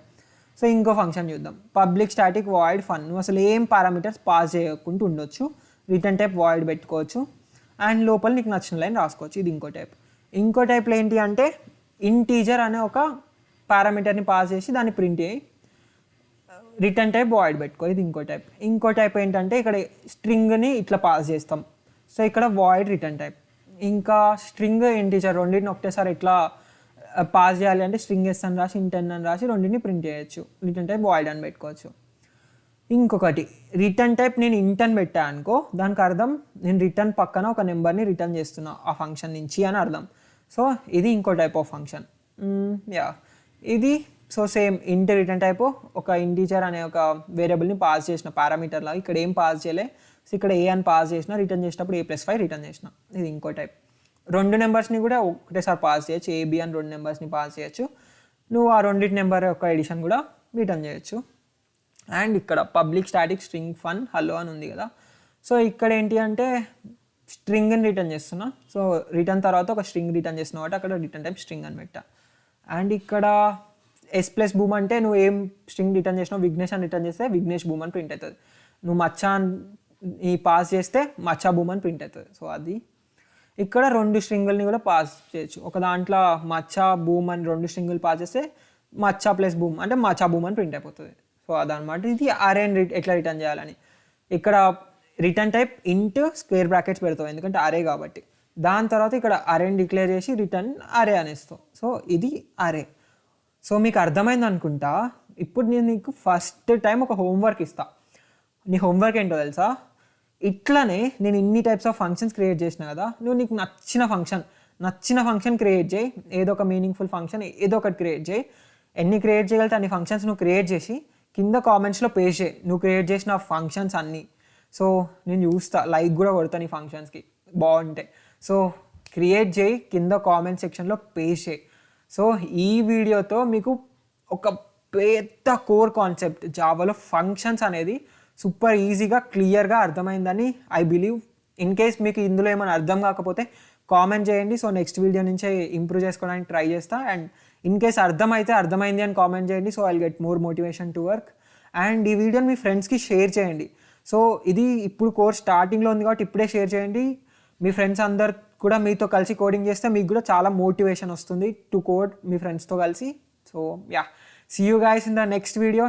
సో ఇంకో ఫంక్షన్ చూద్దాం, పబ్లిక్ స్టాటిక్ వాయిడ్ ఫన్. నువ్వు అసలు ఏం పారామీటర్స్ పాస్ చేయకుండా ఉండొచ్చు, రిటర్న్ టైప్ వాయిడ్ పెట్టుకోవచ్చు, అండ్ లోపల నీకు నచ్చిన లైన్ రాసుకోవచ్చు. ఇది ఇంకో టైప్. ఇంకో టైప్లో ఏంటి అంటే ఇంటీజర్ అనే ఒక పారామీటర్ని పాస్ చేసి దాన్ని ప్రింట్ చేయి, రిటర్న్ టైప్ వాయిడ్ పెట్టుకో. ఇది ఇంకో టైప్. ఇంకో టైప్ ఏంటంటే ఇక్కడ స్ట్రింగ్ని ఇట్లా పాస్ చేస్తాం, సో ఇక్కడ వాయిడ్ రిటర్న్ టైప్. ఇంకా స్ట్రింగ్ ఇంటీజర్ రెండింటిని ఒకటేసారి ఎట్లా పాస్ చేయాలి అంటే స్ట్రింగ్ ఎస్ అని రాసి in10 అని రాసి రెండింటిని ప్రింట్ చేయొచ్చు, రిటర్న్ టైప్ వాయిడ్ అని పెట్టుకోవచ్చు. ఇంకొకటి రిటర్న్ టైప్ నేను in10 పెట్టా అనుకో, దానికి అర్థం నేను రిటర్న్ పక్కన ఒక నెంబర్ని రిటర్న్ చేస్తున్నా ఆ ఫంక్షన్ నుంచి అని అర్థం. సో ఇది ఇంకో టైప్ ఆఫ్ ఫంక్షన్. యా ఇది సో సేమ్ ఇంట్ రిటర్న్ టైప్ ఒక ఇంటీజర్ అనే ఒక వేరియబుల్ని పాస్ చేసిన పారామీటర్ లాగా, ఇక్కడ ఏం పాస్ చేయలే. సో ఇక్కడ ఏ అని పాస్ చేసిన, రిటర్న్ చేసినప్పుడు a+5 రిటర్న్ చేసిన. ఇది ఇంకో టైప్. 2 నెంబర్స్ని కూడా ఒకటేసారి పాస్ చేయొచ్చు, AB అని 2 నెంబర్స్ని పాస్ చేయొచ్చు. నువ్వు ఆ రెండింటి నెంబర్ యొక్క ఎడిషన్ కూడా రిటర్న్ చేయొచ్చు. అండ్ ఇక్కడ public static string fun hello అని ఉంది కదా, సో ఇక్కడ ఏంటి అంటే స్ట్రింగ్ని రిటర్న్ చేస్తున్నా. సో రిటర్న్ తర్వాత ఒక స్ట్రింగ్ రిటర్న్ చేస్తున్నావు కాబట్టి అక్కడ రిటర్న్ టైప్ స్ట్రింగ్ అని పెట్టా. అండ్ ఇక్కడ S+ బూమ్ అంటే నువ్వు ఏం స్ట్రింగ్ రిటర్న్ చేసినావు, విఘ్నేష్ అని రిటర్న్ చేస్తే విఘ్నేష్ బూమ్ అని ప్రింట్ అవుతుంది. నువ్వు మచ్చా అని పాస్ చేస్తే మచ్చా బూమ్ అని ప్రింట్ అవుతుంది. సో అది ఇక్కడ 2 స్ట్రింగుల్ని కూడా పాస్ చేయొచ్చు. ఒక దాంట్లో మచ్చా బూమ్ అని 2 స్ట్రింగులు పాస్ చేస్తే మచ్చా ప్లస్ బూమ్ అంటే మచ్చా బూమ్ అని ప్రింట్ అయిపోతుంది. సో అదనమాట. ఇది అరేని ఎట్లా రిటర్న్ చేయాలని. ఇక్కడ రిటర్న్ టైప్ ఇంట్ స్క్వేర్ బ్రాకెట్స్ పెడతావు, ఎందుకంటే అరే కాబట్టి. దాని తర్వాత ఇక్కడ అరేని డిక్లేర్ చేసి రిటర్న్ అరే అనేస్తావు. సో ఇది అరే. సో మీకు అర్థమైంది అనుకుంటా. ఇప్పుడు నేను నీకు ఫస్ట్ టైం ఒక హోంవర్క్ ఇస్తా. నీ హోంవర్క్ ఏంటో తెలుసా, ఇట్లనే నేను ఇన్ని టైప్స్ ఆఫ్ ఫంక్షన్స్ క్రియేట్ చేసిన కదా, నువ్వు నీకు నచ్చిన ఫంక్షన్ క్రియేట్ చేయి. ఏదో ఒక మీనింగ్ఫుల్ ఫంక్షన్ ఏదో ఒకటి క్రియేట్ చేయి. ఎన్ని క్రియేట్ చేయగలితే అన్ని ఫంక్షన్స్ నువ్వు క్రియేట్ చేసి కింద కామెంట్స్లో పేస్ట్ చేయి నువ్వు క్రియేట్ చేసిన ఫంక్షన్స్ అన్నీ. సో నేను చూస్తా, లైక్ కూడా కొడతాను ఈ ఫంక్షన్స్కి బాగుంటాయి. సో క్రియేట్ చేయి, కింద కామెంట్ సెక్షన్లో పేస్ట్ చేయి. సో ఈ వీడియోతో మీకు ఒక పెద్ద కోర్ కాన్సెప్ట్ జావాలో ఫంక్షన్స్ అనేది సూపర్ ఈజీగా క్లియర్గా అర్థమైందని ఐ బిలీవ్. ఇన్ కేస్ మీకు ఇందులో ఏమైనా అర్థం కాకపోతే కామెంట్ చేయండి. సో నెక్స్ట్ వీడియో నుంచే ఇంప్రూవ్ చేసుకోవడానికి ట్రై చేస్తా. అండ్ ఇన్ కేస్ అర్థమైంది అని కామెంట్ చేయండి. So I get more motivation to work. And ఈ వీడియోని మీ ఫ్రెండ్స్కి షేర్ చేయండి. సో ఇది ఇప్పుడు కోర్స్ స్టార్టింగ్లో ఉంది కాబట్టి ఇప్పుడే షేర్ చేయండి. మీ ఫ్రెండ్స్ అందరు కూడా మీతో కలిసి కోడింగ్ చేస్తే మీకు కూడా చాలా మోటివేషన్ వస్తుంది టు కోడ్ మీ ఫ్రెండ్స్తో కలిసి. So yeah, see you guys in the next video.